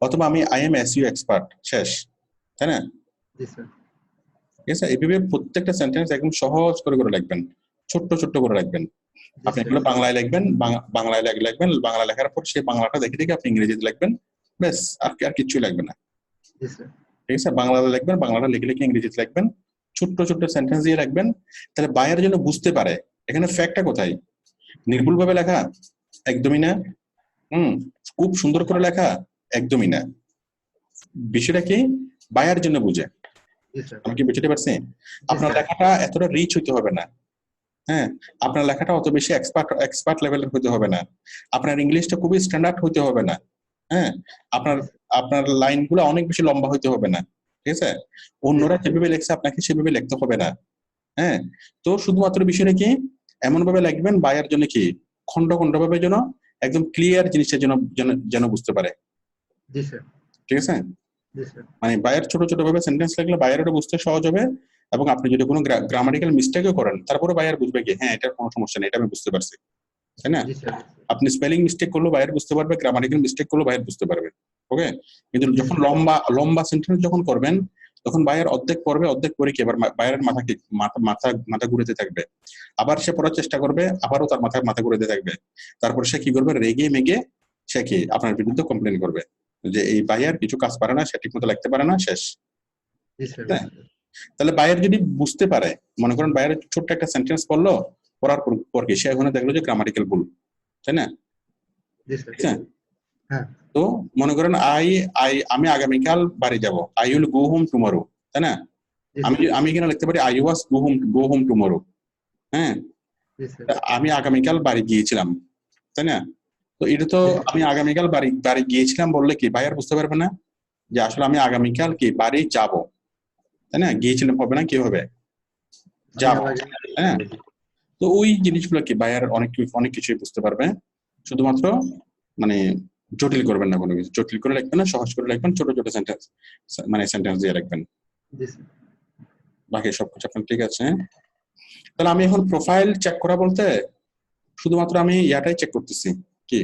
অথবা আমি আই এম এসইও এক্সপার্ট, শেষ, তাই না? জি স্যার। ঠিক আছে, এইভাবে প্রত্যেকটা সেন্টেন্স একদম সহজ করে লিখবেন, ছোট্ট করে লিখবেন। আপনি এগুলো বাংলায় লিখবেন, বাংলায় লিখবেন, বাংলা লেখার পর সেই বাংলাটা দেখে আপনি ইংরেজিতে লিখবেন, ব্যাস, আর কিছুই লাগবে না। জি স্যার। ঠিক আছে, বাংলাটা লিখবেন, বাংলাটা লিখে ইংরেজিতে লিখবেন, ছোট্ট সেন্টেন্স দিয়ে রাখবেন, তাহলে বাইরের জন্য বুঝতে পারে এখানে ফ্যাক্টটা কোথায়। নির্ভুলভাবে লেখা, একদমই না। খুব সুন্দর করে লেখা, একদমই না। বিষয়টা কি বায়ার জন্য বুঝে, জি স্যার। আমি কি বুঝতে পারছি? আপনার স্যার। লেখাটা এতটা রিচ হইতে হবে না, হ্যাঁ, আপনার লেখাটা অত বেশি এক্সপার্ট লেভেলের হতে হবে না, আপনার ইংলিশটা খুবই স্ট্যান্ডার্ড হইতে হবে না, হ্যাঁ, আপনার আপনার লাইনগুলো অনেক বেশি লম্বা হইতে হবে না, ঠিক আছে? অন্যরা যেভাবে লেখছে আপনাকে সেভাবে লিখতে হবে না, হ্যাঁ। তো শুধুমাত্র বিষয়টা কি এমন ভাবে লিখবেন বায়ার জন্য কি খন্ড খন্ড ভাবে যেন একদম ক্লিয়ার জিনিসটা যেন যেন যেন বুঝতে পারে, জি স্যার। ঠিক আছে? জি স্যার। মানে বায়ার ছোট ছোট ভাবে সেন্টেন্স লিখলে বায়ারেরও বুঝতে সহজ হবে, এবং আপনি যদি কোনো গ্রামাটিক্যাল মিস্টেকও করেন তারপরে বায়ার বুঝবে কি হ্যাঁ এটার কোনো সমস্যা নেই, এটা আমি বুঝতে পারছি, তাই না? জি স্যার। আপনি স্পেলিং মিস্টেক করলেও বায়ার বুঝতে পারবে, গ্রামাটিক্যাল মিস্টেক করলেও বায়ার বুঝতে পারবে, ওকে? কিন্তু যখন লম্বা লম্বা সেন্টেন্স যখন করবেন তখন বায়ার অর্ধেক পড়বে, অর্ধেক পরে কি এবার বায়ারের মাথা ঘুরেতে থাকবে, আবার সে পড়ার চেষ্টা করবে, আবারও তার মাথা ঘুরেতে থাকবে, তারপর সে কি করবে রেগে মেগে সে কি আপনার বিরুদ্ধে কমপ্লেন করবে যে এই বায়ার কিছু কাজ পারে না, সে ঠিক মতো লিখতে পারে না, শেষ। জি স্যার। তাহলে বায়ার যদি বুঝতে পারে, মনে করেন বায়ার ছোট্ট একটা সেন্টেন্স পড়লো, পড়ার পর কি সে ওখানে দেখলো যে গ্রামাটিক্যাল ভুল, তাই না? জি স্যার। ঠিক আছে? হ্যাঁ। তো মনে করেন আমি আগামীকাল বাড়ি যাব, I will go home tomorrow, তাই না? আমি এখানে লিখতে পারি I was go home tomorrow, হ্যাঁ, জি স্যার। আমি আগামীকাল বাড়ি গিয়েছিলাম, তাই না? তো এটা তো আমি আগামীকাল বাড়ি গিয়েছিলাম বললে কি বায়ার বুঝতে পারবে না যে আসলে আমি আগামীকাল কি বাড়ি যাব, তাই না? গিয়েছিলাম হবে না, কি হবে যাব, হ্যাঁ। তো ওই জিনিসগুলো কি বায়ার অনেক কিছুই বুঝতে পারবে, শুধুমাত্র মানে জটিল করবেন না, কোনো কিছু জটিল করে লিখবেন না, সহজ করে লিখবেন, ছোট ছোট সেন্টেন্স মানে সেন্টেন্স দিয়ে লিখবেন, জি স্যার। বাকি সবকিছু আপনার ঠিক আছে। তাহলে আমি এখন প্রোফাইল চেক করা বলতে শুধুমাত্র আমি ইয়াটাই চেক করতেছি, কি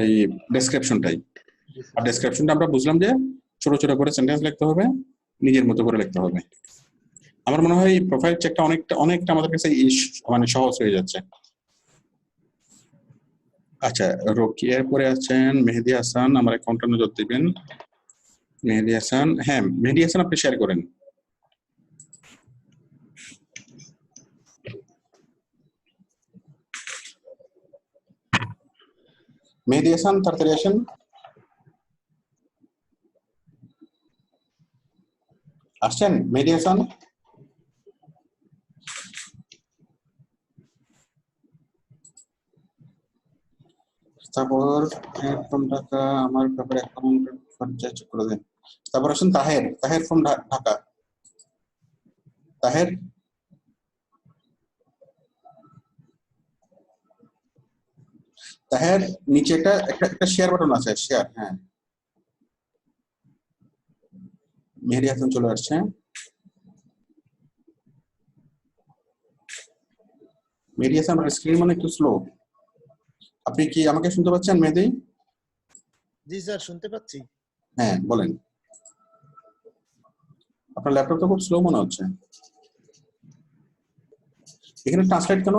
এই ডেসক্রিপশনটাই। আর ডেসক্রিপশনটা আমরা বুঝলাম যে ছোট ছোট করে সেন্টেন্স লিখতে হবে, নিজের মতো করে লিখতে হবে। আমার মনে হয় প্রোফাইল চেকটা অনেকটা আমাদের কাছে মানে সহজ হয়ে যাচ্ছে। আচ্ছা, রোকিয়ার পরে আছেন মেহেদি হাসান, আমার অ্যাকাউন্টে নজর দিবেন। মেহেদি হাসান, হ্যাঁ মেহেদি হাসান আপনি শেয়ার করেন। মেহেদি হাসান তাড়াতাড়ি আসেন। আসছেন মেহেদি হাসান? তারপর ফ্রম ঢাকা, আমার ব্যাপারে অ্যাকাউন্ট চেক করে দেন। তারপর আসেন তাহের ফ্রম ঢাকা। তাহের, তাহের নিচে একটা শেয়ার বাটন আছে, শেয়ার, হ্যাঁ। মেহেদি হাসান চলে আসছে। মেহেদি হাসান আমার স্ক্রিন মানে একটু স্লো, আপনি কি আমাকে শুনতে পাচ্ছেন মেহেদি? জি স্যার, শুনতে পাচ্ছি। হ্যাঁ বলেন। আপনার ল্যাপটপটা খুব স্লো মনে হচ্ছে। এখানে ট্রান্সলেট কেন?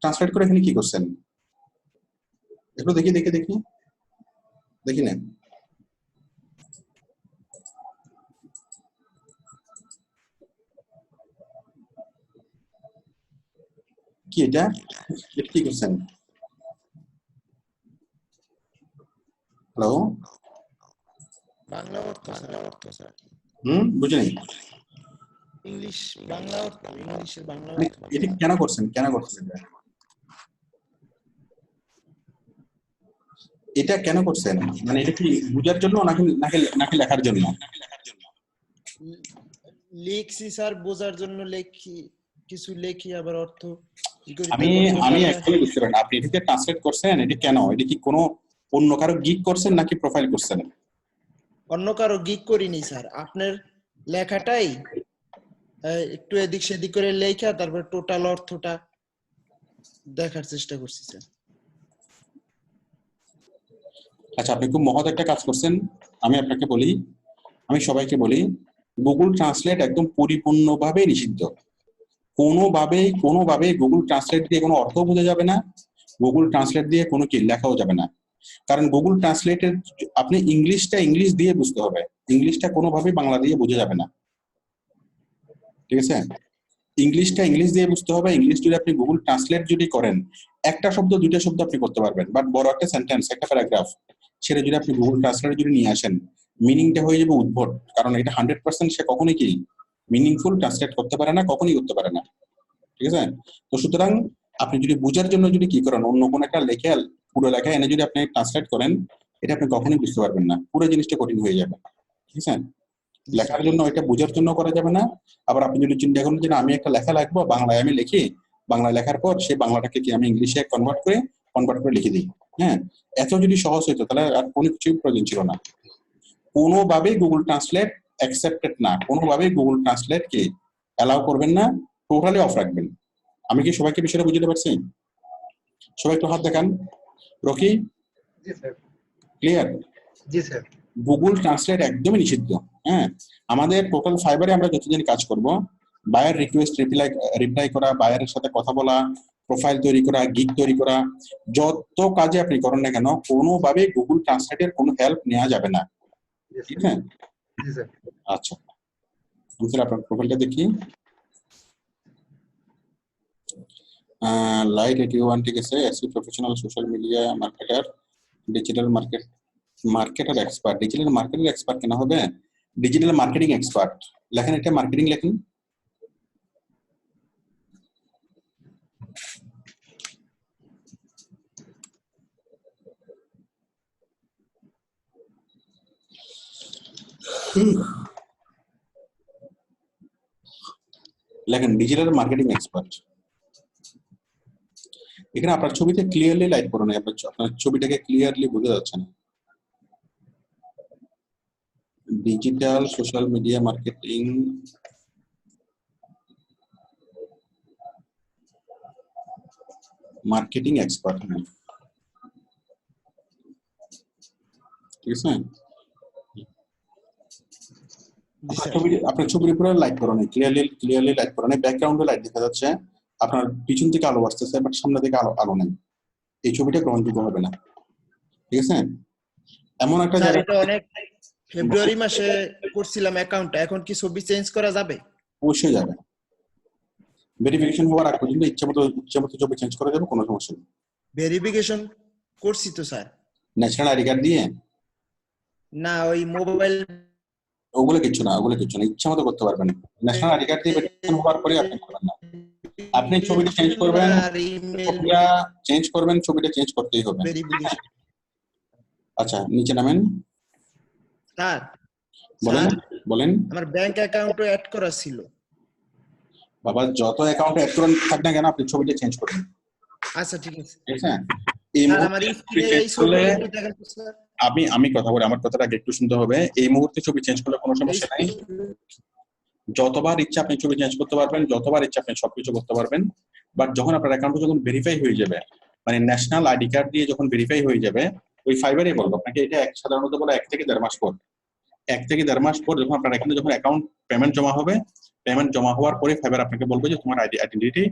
ট্রান্সলেট করে এখানে কি করছেন? একটু দেখি না। কি এটা কি করছেন? হ্যালো, বাংলা অর্থ স্যার। বুঝিনি। ইংলিশ বাংলা অর্থ, ইংলিশের বাংলা মানে অর্থ। এটা কেন করছেন এটা কেন করছেন? মানে এটা কি বুঝার জন্য নাকি লেখার জন্য? লিখছি স্যার বোঝার জন্য, কিছু লেখি আবার অর্থ কি করি। আমি একদমই বুঝতে পারি না আপনি এটাকে ট্রান্সলেট করছেন, এটা কেন? এটা কি কোনো অন্য কারো গিগ করছেন নাকি প্রোফাইল করছেন? অন্য কারো গিগ করিনি স্যার, আপনার লেখাটাই একটু এদিক সেদিক করে লেখা, তারপর টোটাল অর্থটা দেখার চেষ্টা করছি স্যার। আচ্ছা, আপনি খুব মহৎ একটা কাজ করছেন। আমি আপনাকে বলি, আমি সবাইকে বলি, গুগল ট্রান্সলেট একদম পরিপূর্ণভাবে নিষিদ্ধ। কোনোভাবে গুগল ট্রান্সলেট দিয়ে কোনো অর্থ বোঝা যাবে না, গুগল ট্রান্সলেট দিয়ে কোনো কি লেখাও যাবে না। কারণ গুগল ট্রান্সলেটের আপনি ইংলিশ দিয়ে বুঝতে হবে, ইংলিশটা কোনোভাবেই বাংলা দিয়ে বোঝা যাবে না, ঠিক আছে? ইংলিশটা ইংলিশ দিয়ে বুঝতে হবে। ইংলিশ যদি আপনি গুগল ট্রান্সলেট যদি করেন, একটা শব্দ দুইটা শব্দ আপনি করতে পারবেন, বাট বড় একটা সেন্টেন্স, একটা প্যারাগ্রাফ, সেটা যদি আপনি গুগল ট্রান্সলেট যদি নিয়ে আসেন, মিনিংটা হয়ে যাবে উদ্ভট। কারণ এটা 100% সে কখনোই কি মিনিংফুল ট্রান্সলেট করতে পারে না, কখনোই করতে পারে না। ঠিক আছে? তো সুতরাং আপনি যদি বোঝার জন্য যদি কি করেন, অন্য কোনো একটা লেখা, পুরো লেখা এনে যদি আপনি ট্রান্সলেট করেন, এটা আপনি কখনোই বুঝতে পারবেন না, পুরো জিনিসটা কঠিন হয়ে যাবে। ঠিক আছে? লেখার জন্য, এটা বোঝার জন্য করা যাবে না। আবার আপনি যদি চিন্তা করেন যে না, আমি একটা লেখা লিখবো, বাংলায় আমি লিখি, বাংলায় লেখার পর সেই বাংলাটাকে কি আমি ইংলিশে কনভার্ট করে লিখে দিই, হ্যাঁ, এত যদি সহজ হইতো তাহলে আর কোনো কিছুই প্রয়োজন ছিল না। কোনোভাবেই গুগল ট্রান্সলেট অ্যাকসেপ্টেড না, কোনোভাবেই গুগল ট্রান্সলেট কে অ্যালাউ করবেন না, টোটালি অফ রাখবেন। আমি কি সবাইকে বিষয়টা বুঝতে পারছি? সবাই একটু হাত দেখান। রকি, জি স্যার। ক্লিয়ার? জি স্যার। গুগল ট্রান্সলেট একদমই নিষিদ্ধ। হ্যাঁ, আমাদের টোটাল ফাইবারে আমরা যতদিন কাজ করব, বায়ার রিকোয়েস্ট রিপ্লাই করা, বায়ারের সাথে কথা বলা, প্রোফাইল তৈরি করা, গিগ তৈরি করা, যত কাজে আপনি করেন না কেন, কোনোভাবে গুগল ট্রান্সলেটের কোনো হেল্প নেওয়া যাবে না। ঠিক আছে? জি স্যার। আচ্ছা, আমি তাহলে আপনার প্রোফাইলটা দেখি। লাইট 81, ঠিক আছে। AC professional, social media marketer, digital marketer expert. Digital marketing expert কেন হবে? ডিজিটাল মার্কেটিং এক্সপার্ট লেখেন, এটা মার্কেটিং লেখেন। লেখেন ডিজিটাল মার্কেটিং এক্সপার্ট। এখানে আপনার ছবিতে ক্লিয়ারলি লাইট করুন, আপনার ছবিটাকে ক্লিয়ারলি বোঝা যাচ্ছে না। Digital social media marketing expert. ঠিক আছে? আপনার ছবির উপরে লাইট করুন, ক্লিয়ারলি লাইট করুন। ব্যাকগ্রাউন্ডে লাইট দেখা যাচ্ছে, আপনার পিছন থেকে আলো আসতেছে, বাট সামনে থেকে আলো নেই। এই ছবিটা গ্রহণযোগ্য হবে না। ঠিক আছে? এমন একটা জায়গা, এটা অনেক ফেব্রুয়ারি মাসে করছিলাম অ্যাকাউন্টটা, এখন কি ছবি চেঞ্জ করা যাবে? অবশ্যই যাবে। ভেরিফিকেশন হওয়ার আগ পর্যন্ত ইচ্ছামতো ছবি চেঞ্জ করা যাবে, কোনো সমস্যা নেই। ভেরিফিকেশন করছি তো স্যার। ন্যাশনাল আইডি কার্ড দিয়ে? না, ওই মোবাইল, ওগুলো কিছু না, ইচ্ছামতো করতে পারবেন। ন্যাশনাল আইডি কার্ড দিয়ে ভেরিফিকেশন হওয়ার পরে আপনি করবেন না। আপনি ছবিটা চেঞ্জ করবেন, ছবিটা চেঞ্জ করতেই হবে। আচ্ছা, নিচে নামেন। স্যার বলেন। আমার ব্যাংক অ্যাকাউন্টও অ্যাড করা ছিল। বাবা, যত অ্যাকাউন্ট অ্যাড করেন থাক না কেন, আপনি ছবিটা চেঞ্জ করবেন। আচ্ছা, ঠিক আছে। ঠিক আছে? আমি কথা বলি, আমার কথাটা একটু শুনতে হবে। এই মুহূর্তে ছবি চেঞ্জ করলে কোনো সমস্যা নাই। যতবার ইচ্ছা আপনি ছবি চেঞ্জ করতে পারবেন, যতবার ইচ্ছা আপনি সবকিছু করতে পারবেন। বাট যখন আপনার অ্যাকাউন্টে যখন ভেরিফাই হয়ে যাবে, মানে ন্যাশনাল আইডি কার্ড দিয়ে যখন ভেরিফাই হয়ে যাবে, ওই ফাইবারে বলবো আপনাকে, এটা সাধারণত বলে 1 থেকে 1.5 মাস পর। 1 থেকে 1.5 মাস পর যখন আপনার এখানে যখন অ্যাকাউন্ট পেমেন্ট জমা হবে, পেমেন্ট জমা হওয়ার পরে ফাইবার আপনাকে বলবে যে তোমার আইডেন্টিটি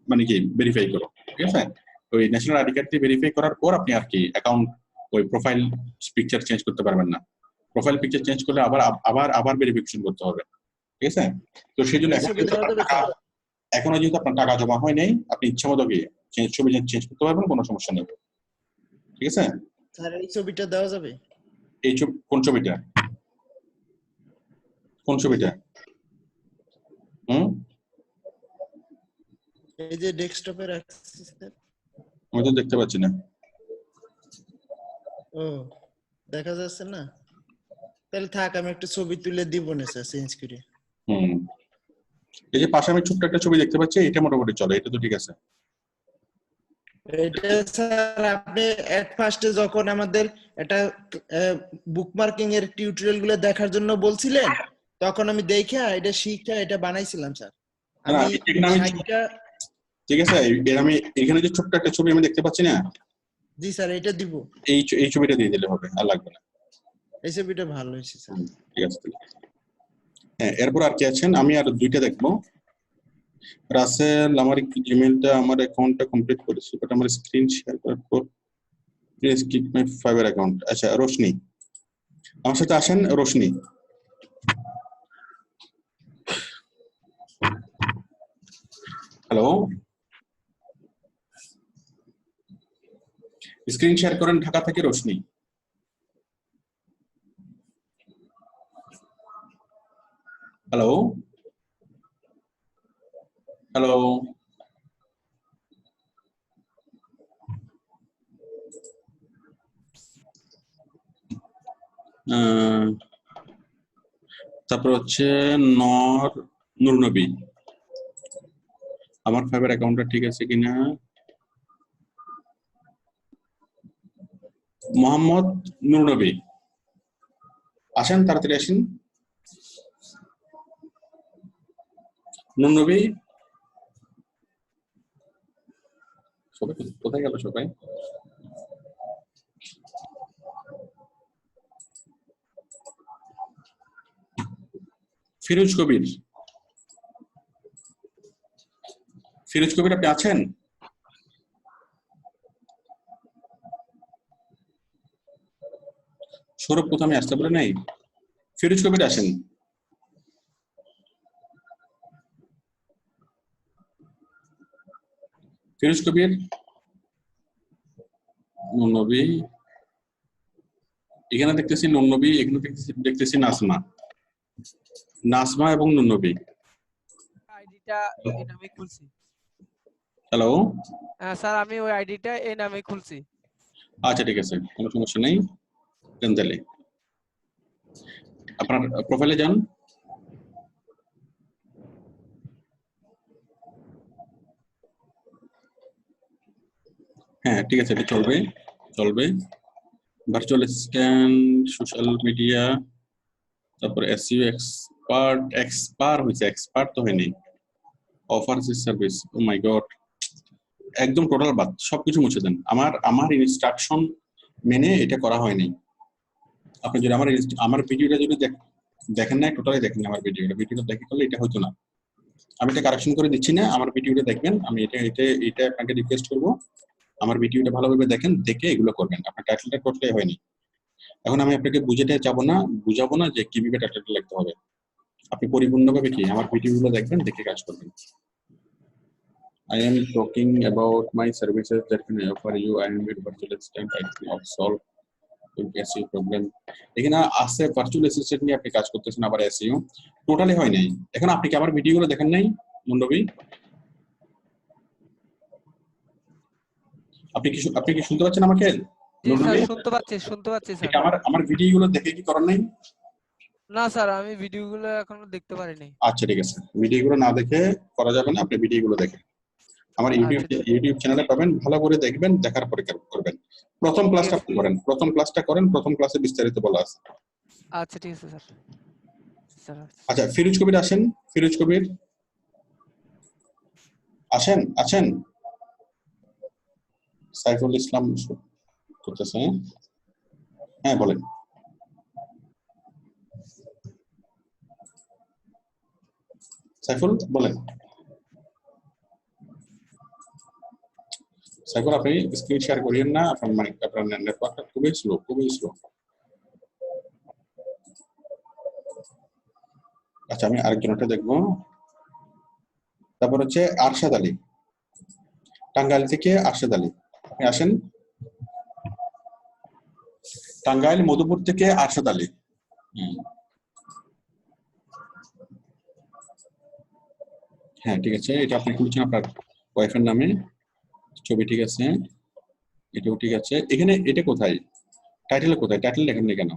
মানে কি ভেরিফাই করো। ঠিক আছে? ওই ন্যাশনাল আইডি কার্ড দিয়ে ভেরিফাই করার পর আপনি আর কি অ্যাকাউন্ট, ওই প্রোফাইল পিকচার চেঞ্জ করতে পারবেন না। প্রোফাইল পিকচার চেঞ্জ করলে আবার ভেরিফিকেশন করতে হবে। ঠিক আছে? তো সেই জন্য এখনো যেহেতু আপনার টাকা জমা হয় নাই, আপনি ইচ্ছা মতো গিয়ে ছবি চেঞ্জ করতে পারবেন, কোনো সমস্যা নেই। ঠিক আছে? স্যার এই ছবিটা দেওয়া যাবে? এই কোন ছবিটা? এই যে ডেস্কটপে রাখছি স্যার। আমি তো দেখতে পাচ্ছি না। ও, দেখা যাচ্ছে না? তাহলে থাক, আমি একটা ছবি তুলে দিব না স্যার, চেঞ্জ করে। এই যে পাশে আমি ছোট্ট একটা ছবি দেখতে পাচ্ছি, এটা মোটামুটি চলে, এটা তো ঠিক আছে। এটা স্যার আপনি এট ফার্স্টে যখন আমাদের এটা বুকমার্কিং এর টিউটোরিয়াল গুলো দেখার জন্য বলছিলেন, তখন আমি দেখে এটা শিখে এটা বানাইছিলাম স্যার। ঠিক আছে, আমি এখানে যে ছোট্ট একটা ছবি আমি দেখতে পাচ্ছি না। জি স্যার, এটা দিব। এই ছবিটা দিয়ে দিলে হবে, আর লাগবে না। এই ছবিটা ভালো হয়েছে স্যার। ঠিক আছে। হ্যাঁ, এরপর আর কি আছেন? আমি আর দুইটা দেখবো। রাসেল, আমার জিমেইলটা, আমার অ্যাকাউন্টটা কমপ্লিট করেছি, বাট আমার স্ক্রিন শেয়ার করার পর please keep my Fiverr account. আচ্ছা, রোশনি, আমার সাথে আসেন। রোশনি, হ্যালো, স্ক্রিন শেয়ার করেন ঢাকা থেকে রোশনি। হ্যালো হ্যালো, তারপর হচ্ছে নূরনবী, আমার ফাইবার অ্যাকাউন্টটা ঠিক আছে কিনা। মোহাম্মদ নূরনবী, আসেন তাড়াতাড়ি আসেন। নূরনবী, সবাই কোথায় গেল সবাই? ফিরোজ কবির, ফিরোজ কবির আপনি আছেন? সৌরভ প্রথমে আসতে বলে নাই, ফিরোজ কবির আসেন। ফিরোজ কবির, নূরনবী, এখানে দেখতেছি নূরনবী, এখানে দেখতেছি নাজমা, নাজমা এবং নূরনবী। আইডিটা এই নামে খুলছি। হ্যালো, স্যার আমি ওই আইডিটা এই নামে খুলছি। আচ্ছা ঠিক আছে, কোনো সমস্যা নেই। তাহলে আপনার প্রোফাইলে যান। হ্যাঁ ঠিক আছে, এটা চলবে চলবে। ভার্চুয়াল অ্যাসিস্ট্যান্ট, সোশ্যাল মিডিয়া, তারপর এসইও এক্সপার্ট, এক্সপার্ট তো হয়নি। অফার সার্ভিস, ও মাই গড, একদম টোটাল বাদ, সবকিছু মুছে দেন। আমার ইনস্ট্রাকশন মেনে এটা করা হয়নি। আপনি যদি আমার ভিডিওটা যদি দেখেন না, টোটালি দেখেন না আমার ভিডিওটা দেখে করলে এটা হতো না। আমি এটা কারেকশন করে দিচ্ছি না, আমার ভিডিওটা দেখবেন। আমি এটা আপনাকে রিকোয়েস্ট করবো, আমার ভিডিওটা ভালোভাবে দেখেন, দেখে এগুলো করবেন। আপনার টাইটেলটা টোটালি হয়নি। এখন আমি আপনাকে বুঝাবো না যে কিভাবে টাইটেলটা লিখতে হবে। আপনি পরিপূর্ণভাবে কি আমার ভিডিওগুলো দেখবেন, দেখে কাজ করবেন। I am talking about my services that can offer you. I am a virtual assistant. I can solve your SEO problem. এখানে আছে ভার্চুয়াল অ্যাসিস্ট্যান্ট নিয়ে আপনি কাজ করতেছেন, আবার SEO টোটালি হয় নাই। এখন আপনি কি আমার ভিডিওগুলো দেখেন নাই মন্ডবী? আপনি কি শুনতে পাচ্ছেন আমাকে? জি স্যার, শুনতে পাচ্ছি স্যার। আমার ভিডিওগুলো দেখে কি করেন নাই? না স্যার, আমি ভিডিওগুলো এখনো দেখতে পারিনি। আচ্ছা ঠিক আছে, ভিডিওগুলো না দেখে করা যাবে না, আপনি ভিডিওগুলো দেখেন। আমার ইউটিউব চ্যানেলে পাবেন, ভালো করে দেখবেন, দেখার পরে করবেন। প্রথম ক্লাসটা করেন, প্রথম ক্লাসে বিস্তারিত বলা আছে। আচ্ছা ঠিক আছে স্যার। আচ্ছা ফিরোজ কবির আসেন, ফিরোজ কবির আছেন। সাইফুল ইসলাম করতেছে, হ্যাঁ বলেন। সাইফুল বলেন। সাইফুল আপনি স্ক্রিন শেয়ার করিয়েন না, আপনার নেটওয়ার্কটা খুবই স্লো। আচ্ছা আমি আরেকজনটা দেখবো। তারপর হচ্ছে আরশাদ আলী, টাঙ্গাইল থেকে আরশাদ আলী, আপনি আসেন। টাঙ্গাইল মধুপুর থেকে আরশাদ আলী। হ্যাঁ ঠিক আছে, এটা আপনি খুলছেন আপনার ওয়াইফের নামে, ছবি ঠিক আছে, এটাও ঠিক আছে। এখানে এটা কোথায়, টাইটেল লেখেন না কেন?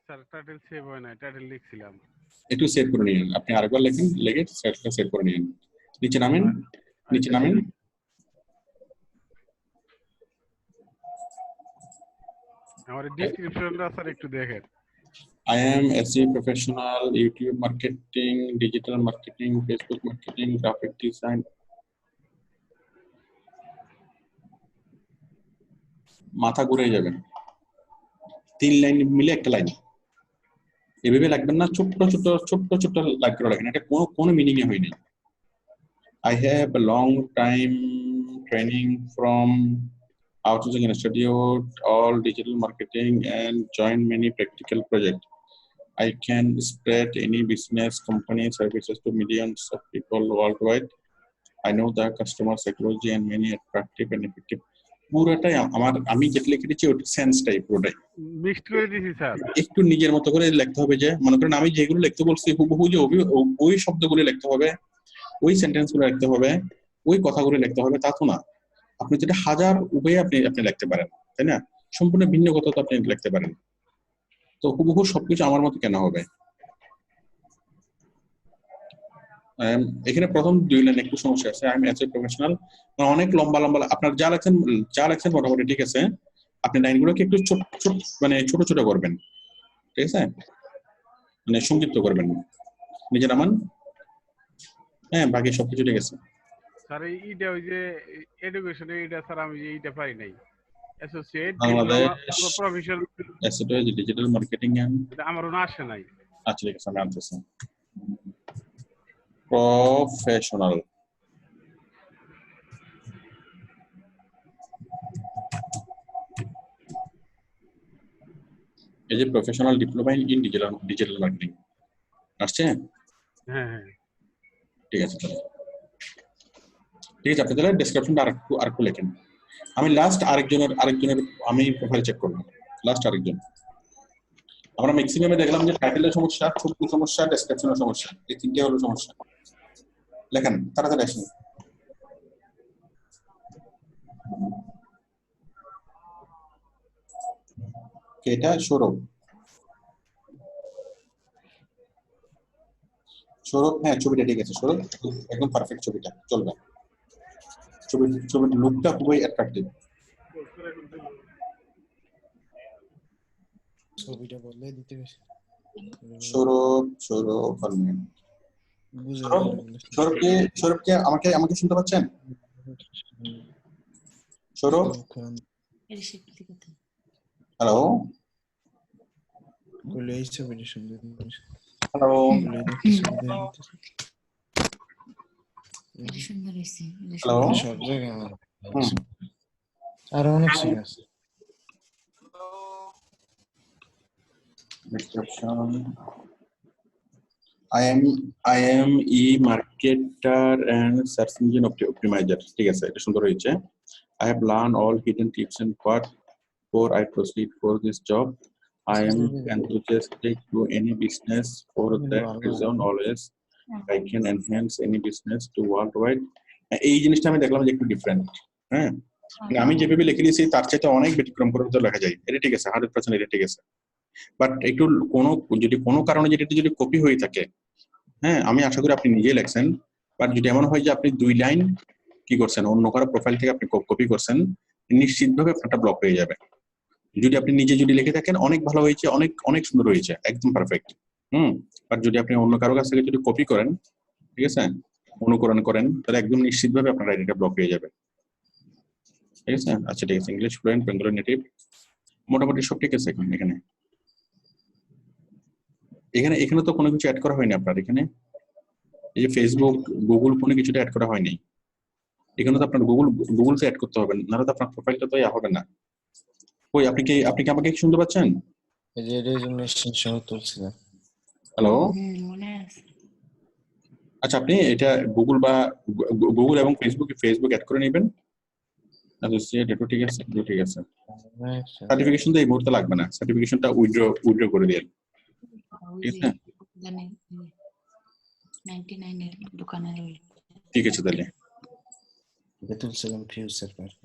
স্যার টাইটেল সেভ হয় না, টাইটেল লিখছিলাম। একটু সেভ করে নিন, আপনি আরেকবার লেখেন, লিখে সেভ করে নিন। নিচে নামেন। আমার ডেসক্রিপশনটা স্যার একটু দেখেন। I am SEO professional, YouTube marketing, digital marketing, Facebook marketing, graphic design. মাথা ঘুরে যাবেন, 3 লাইন মিলে একটা লাইন, এভাবে লাগবেন না। ছোট্ট লাইক করে রাখেন, এটা কোনো মিনিং এ হয়নি। I have a long time training from Outsourcing Institute, all digital marketing, and joined many practical projects. I can spread any business company services to millions of people worldwide. I know the customer psychology and many attractive and effective. পুরোটাই আমি যেটা লিখে দিচ্ছি ওটা সেন্সটাই পুরোটাই mixed করে দিয়েছি sir. একটু নিজের মতো করে লিখতে হবে, যে মনে করেন আমি যেগুলো লিখতে বলছি হুবহু যে ওই শব্দগুলো লিখতে হবে, ওই সেন্টেন্স গুলো লিখতে হবে, ওই কথাগুলো লিখতে হবে, তা তো না। আপনি যেটা হাজার উপায়ে আপনি লিখতে পারেন, তাই না? সম্পূর্ণ ভিন্ন কথা তো আপনি লিখতে পারেন, তো হুবহু সবকিছু আমার মতো কেন হবে? এখানে প্রথম 2 লাইন একটু সমস্যা আছে। I am as a professional, অনেক লম্বা লম্বা আপনার যা লেখছেন মোটামুটি ঠিক আছে। আপনি লাইনগুলোকে একটু ছোট মানে ছোট ছোট করবেন, ঠিক আছে, মানে সংক্ষিপ্ত করবেন। নিজে নামান, হ্যাঁ, বাকি সবকিছু ঠিক আছে। স্যার এইটা ওই যে এডুকেশনে এইটা স্যার আমি এইটা পাই নাই। Associate Bangladesh professional associate digital marketing and, আমারও না আসে নাই। আচ্ছা ঠিক আছে, আমি আনতেছি। প্রফেশনাল, এই যে professional diploma in digital marketing আসছে। হ্যাঁ হ্যাঁ ঠিক আছে, ঠিক আছে। আপনি তাহলে ডেসক্রিপশনটা আরেকটু লেখেন। আমি লাস্ট আরেকজনের আমি প্রোফাইল চেক করলাম, লাস্ট আরেকজন। আমরা ম্যাক্সিমামে দেখলাম যে টাইটেলের সমস্যা, ছবির সমস্যা, ডেসক্রিপশনের সমস্যা, এই তিনটে হলো সমস্যা। লেখেন তাড়াতাড়ি আসেন। এটা সৌরভ, হ্যাঁ ছবিটা ঠিক আছে সৌরভ, একদম পারফেক্ট, ছবিটা চলবে। ছবির লুকটা খুবই অ্যাট্রাকটিভ। ছবিটা বদলে দিতে গেছে। সৌরভ পারবেন। সৌরভকে আমাকে শুনতে পাচ্ছেন? সৌরভ, হ্যালো এই ছবিটা সুন্দর। হ্যালো, হ্যালো, সব জায়গায় আরো অনেক ছবি আছে। description. I am e-marketer and search engine optimizer. ঠিক আছে, এটা সুন্দর হয়েছে। I have learned all hidden tips and what before I proceed for this job. I am enthusiastic to any business for that reason always I can enhance any business to worldwide. এই জিনিসটা আমি দেখলাম যে একটু different. হ্যাঁ, আমি যেভাবে লিখে দিয়েছি তার চাইতে অনেক ব্যতিক্রম করে লেখা যায়। এটা ঠিক আছে, 100% এটা ঠিক আছে। বাট একটু যদি কোনো কারণে যদি কপি হয়ে থাকে, হ্যাঁ, আমি আশা করি আপনি নিজে লেখছেন। বাট যদি এমন হয় যে আপনি 2 লাইন কি করছেন, অন্য কারো প্রোফাইল থেকে আপনি কপি করছেন, নিশ্চিতভাবে আপনারটা ব্লক হয়ে যাবে। যদি আপনি নিজে লিখে থাকেন অনেক ভালো হয়েছে, অনেক সুন্দর হয়েছে, একদম পারফেক্ট। বাট যদি আপনি অন্য কারো কাছ থেকে যদি কপি করেন, ঠিক আছে, অনুকরণ করেন, তাহলে একদম নিশ্চিতভাবে আপনার আইডিটা ব্লক হয়ে যাবে। ঠিক আছে, আচ্ছা ঠিক আছে। ইংলিশ ফ্লুয়েন্ট, বেঙ্গলি নেটিভ, মোটামুটি সব ঠিক আছে। এখানে তো কোনো কিছু অ্যাড করা হয়নি আপনার। এখানে এই যে ফেসবুক, গুগল, কোনো কিছুটা অ্যাড করা হয়নি। এখানে তো আপনার গুগল অ্যাড করতে হবে, নাহলে তো আপনার প্রোফাইলটা তো হবে না। ওই আপনি কি আমাকে শুনতে পাচ্ছেন? এই যে রেজুমেশন সহ তুলছিলাম। হ্যালো, আচ্ছা আপনি এটা গুগল এবং ফেসবুক অ্যাড করে নেবেন। আচ্ছা এটা ঠিক আছে, ঠিক আছে। সার্টিফিকেশন তো এই মুহূর্তে লাগবে না, সার্টিফিকেশনটা উইথড্র করে দিন। ঠিক আছে, 99 এর দোকানের ওই ঠিক আছে। তাহলে এটা তুলছিলাম ফিউচার পার্ক।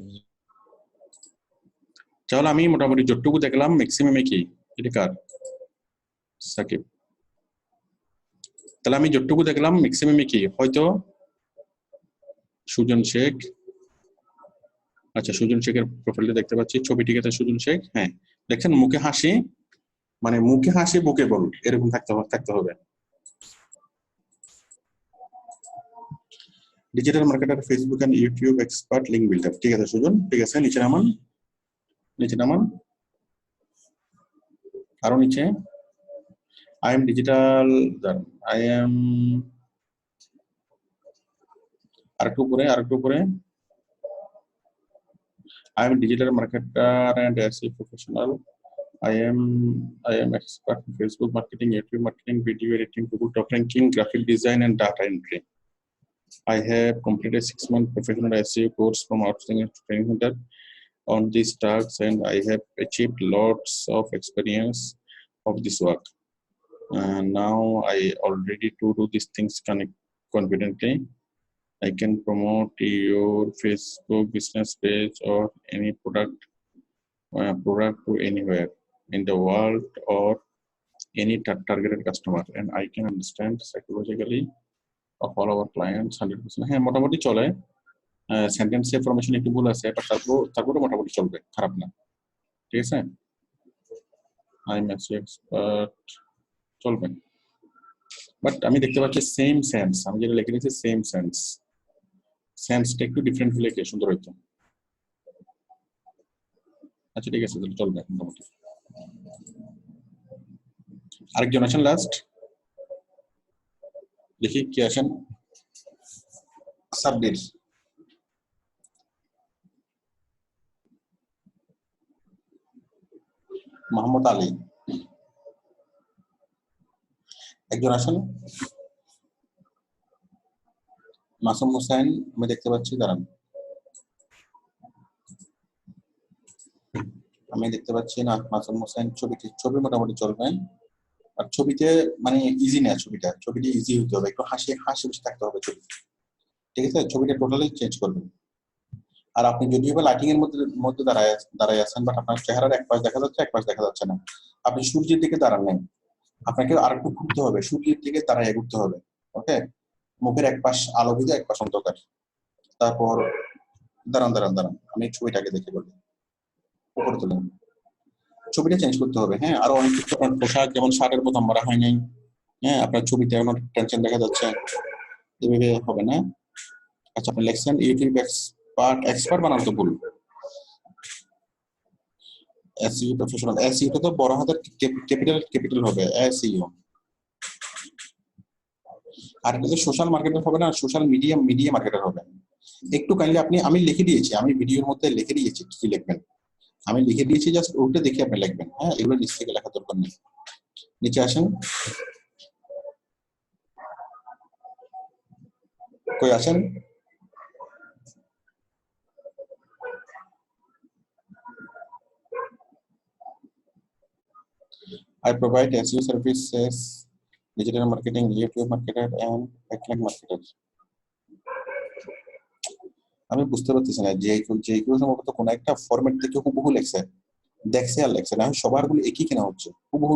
তাহলে আমি মোটামুটি যতটুকু দেখলাম ম্যাক্সিমামে কি এটা কার সাকিব, তাহলে আমি যতটুকু দেখলাম ম্যাক্সিমামে কি হয়তো সুজন শেখ। আচ্ছা, সুজন শেখের প্রোফাইলটা দেখতে পাচ্ছি, ছবি ঠিক আছে। সুজন শেখ, হ্যাঁ দেখছেন, মুখে হাসি, মানে মুখে হাসি বুকে বল, এরকম থাকতে হবে। Digital marketer, Facebook and YouTube expert, link builder. ঠিক আছে সুজন, ঠিক আছে। নিচে নামান, আরো নিচে। I am digital, আরেকটু উপরে I am digital marketer and SEO professional. I am expert in Facebook marketing, YouTube marketing, video editing, Google top ranking, graphic design and data entry. I have completed 6-month professional SEO course from Outstanding Training Center on these tasks, and I have achieved lots of experience of this work. And now I already to do these things confidently. I can promote your Facebook business page or any product to anywhere in the world or any targeted customer, and I can understand psychologically of all our clients 100%. হ্যাঁ মোটামুটি চলে, সেন্টেন্সে formation একটু ভুল আছে, but তারপরে মোটামুটি চলবে, খারাপ না, ঠিক আছে। আই এম এক্সপার্ট চলবে, বাট আমি দেখতে পাচ্ছি সেম সেন্স, আমি যেটা লিখে দিয়েছি সেম সেন্সটা একটু ডিফারেন্ট হলে কি সুন্দর হইতো। আচ্ছা ঠিক আছে, তাহলে চলবে মোটামুটি। আরেকজন আছেন লাস্ট, দেখি কি আছেন। সাব্বির, মোহাম্মদ আলী, একজন আসেন। মাসুম হোসেন আমি দেখতে পাচ্ছি, দাঁড়ান আমি দেখতে পাচ্ছি না। মাসুম হোসেন ছবি মোটামুটি চলবে, আর ছবিতে মানে ইজি না, ছবিটা ইজি হতে হবে, একটু হাসি বসে থাকতে হবে ছবি, ঠিক আছে। ছবিটা টোটালি চেঞ্জ করবেন। আর আপনি যদিও বা লাইটিং এর মধ্যে দাঁড়ায় আছেন, বাট আপনার চেহারার এক পাশ দেখা যাচ্ছে, এক পাশ দেখা যাচ্ছে না। আপনি সূর্যের দিকে দাঁড়ান নাই, আপনাকে আর একটু ঘুরতে হবে, সূর্যের দিকে দাঁড়ায় ঘুরতে হবে, ওকে। মুখের এক পাশ আলোকিত, এক পাশ অন্ধকার। তারপর দাঁড়ান আমি ছবিটাকে দেখে বলি, উপরে তুলেন, ছবিটা চেঞ্জ করতে হবে। হ্যাঁ, আরো অনেক কিছু, আপনার পোশাক যেমন শার্টের বোতাম মারা হয় নাই, হ্যাঁ আপনার ছবিতে এখন টেনশন দেখা যাচ্ছে, এভাবে হবে না। আচ্ছা আপনি লিখছেন ইউটিউব এক্সপার্ট বানান তো ভুল, এসইও প্রফেশনাল, এসইও তো বড় হাতের ক্যাপিটাল হবে এসইও। আর এটা সোশ্যাল মার্কেটার হবে না, সোশ্যাল মিডিয়া মার্কেটার হবে। একটু কাইন্ডলি আমি লিখে দিয়েছি, আমি ভিডিওর মধ্যে লিখে দিয়েছি কি লিখবেন, আমি লিখে দিয়েছি, জাস্ট ওটা দেখে আপনি লিখবেন। হ্যাঁ, এগুলো নিচ থেকে লেখা দরকার নেই। নিচে আসেন, কই আছেন? I provide SEO services, digital marketing, YouTube marketer and backlink marketer. আমি বুঝতে পারতেছি না যে কেউ সম্ভবত কোন একটা ফরম্যাট থেকে হুবহু লেখছে, দেখছে আর লেখছে না, সবার গুলো একই কেন হচ্ছে, হুবহু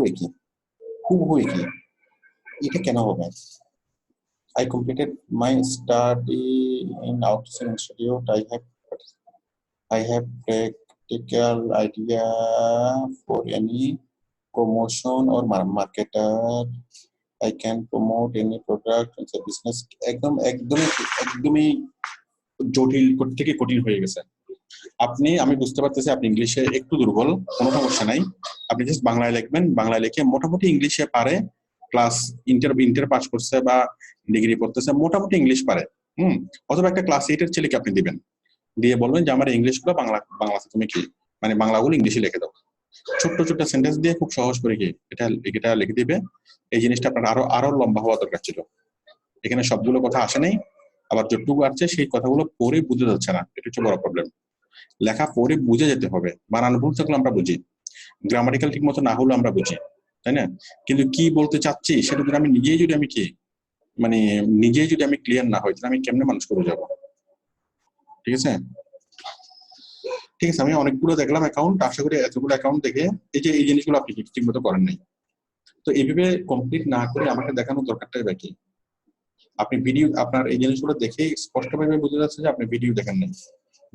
একই, এটা কেন হবে? I completed my study in Outsourcing Institute. I have practical idea for any promotion or marketer. I can promote any product and business. একদমই জটিল থেকে কঠিন হয়ে গেছে। আমি বুঝতে পারতেছি আপনি ইংলিশে একটু দুর্বল, কোনো সমস্যা নাই। আপনি জাস্ট বাংলায় লিখবেন, বাংলায় লিখে মোটামুটি ইংলিশে পারে, ক্লাস ইন্টার পাস করছে বা ডিগ্রি পড়তেছে, মোটামুটি ইংলিশ পারে। অথবা একটা ক্লাস 8 এর ছেলেকে আপনি দিবেন, দিয়ে বলবেন যে আমার ইংলিশগুলো বাংলাতে তুমি কি মানে বাংলাগুলো ইংলিশে লিখে দাও, ছোট্ট সেন্টেন্স দিয়ে খুব সহজ করে কি এটা লিখে দিবে। এই জিনিসটা আপনার আরো লম্বা হওয়া দরকার ছিল। এখানে সবগুলো কথা আসে নাই, আবার যতটুকু আসছে সেই কথাগুলো পড়ে বুঝে যাচ্ছে না, এটা হচ্ছে বড় প্রবলেম। লেখা পড়ে বুঝে যেতে হবে, বানান ভুল থাকলে আমরা বুঝি, গ্রামাটিক্যাল ঠিক মতো না হলে আমরা বুঝি, তাই না? কিন্তু কি বলতে চাচ্ছি সেটা যদি আমি নিজেই যদি আমি ক্লিয়ার না হই, তাহলে আমি কেমনে মানুষ করে যাবো? ঠিক আছে, আমি অনেকগুলো দেখলাম অ্যাকাউন্ট, আশা করি এতগুলো অ্যাকাউন্ট দেখে এই জিনিসগুলো আপনি ঠিক মতো করেন নাই। তো এইভাবে কমপ্লিট না করে আমাকে দেখানোর দরকারটাই বাকি। আপনি ভিডিও আপনার এই জিনিসগুলো দেখে স্পষ্টভাবে বোঝা যাচ্ছে যে আপনি ভিডিও দেখেন নাই,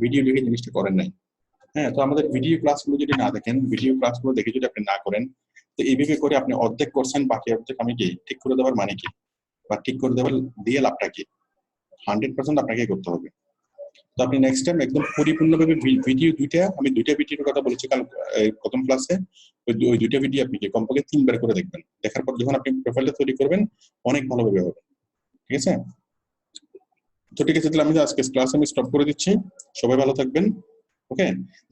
ভিডিও দেখে জিনিসটা করেন নাই। হ্যাঁ, তো আমাদের ভিডিও ক্লাসগুলো যদি না দেখেন, ভিডিও ক্লাসগুলো দেখে যদি আপনি না করেন, তো এইভাবে করে আপনি অর্ধেক করছেন, বাকি অর্ধেক আমি কি ঠিক করে দেওয়ার মানে কি, বা ঠিক করে দেওয়ার দিয়ে লাভটা কি? 100% আপনাকে করতে হবে। তো আপনি নেক্সট টাইম একদম পরিপূর্ণভাবে ভিডিও আমি দুইটা ভিডিওর কথা বলেছি কারণ প্রথম ক্লাসে, ওই দুইটা ভিডিও আপনি কমপক্ষে 3 বার করে দেখবেন। দেখার পর যখন আপনি প্রোফাইলটা তৈরি করবেন অনেক ভালোভাবে হবে। ঠিক আছে, তো ঠিক আছে, তাহলে আমি আজকে ক্লাস আমি স্টপ করে দিচ্ছি। সবাই ভালো থাকবেন, ওকে।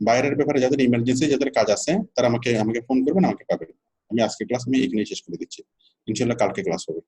বাইরের ব্যাপারে যাদের ইমার্জেন্সি, যাদের কাজ আছে, তারা আমাকে ফোন করবেন, আমাকে পাবেন। আমি আজকে ক্লাস আমি এখানেই শেষ করে দিচ্ছি, ইনশাআল্লাহ কালকে ক্লাস হবে।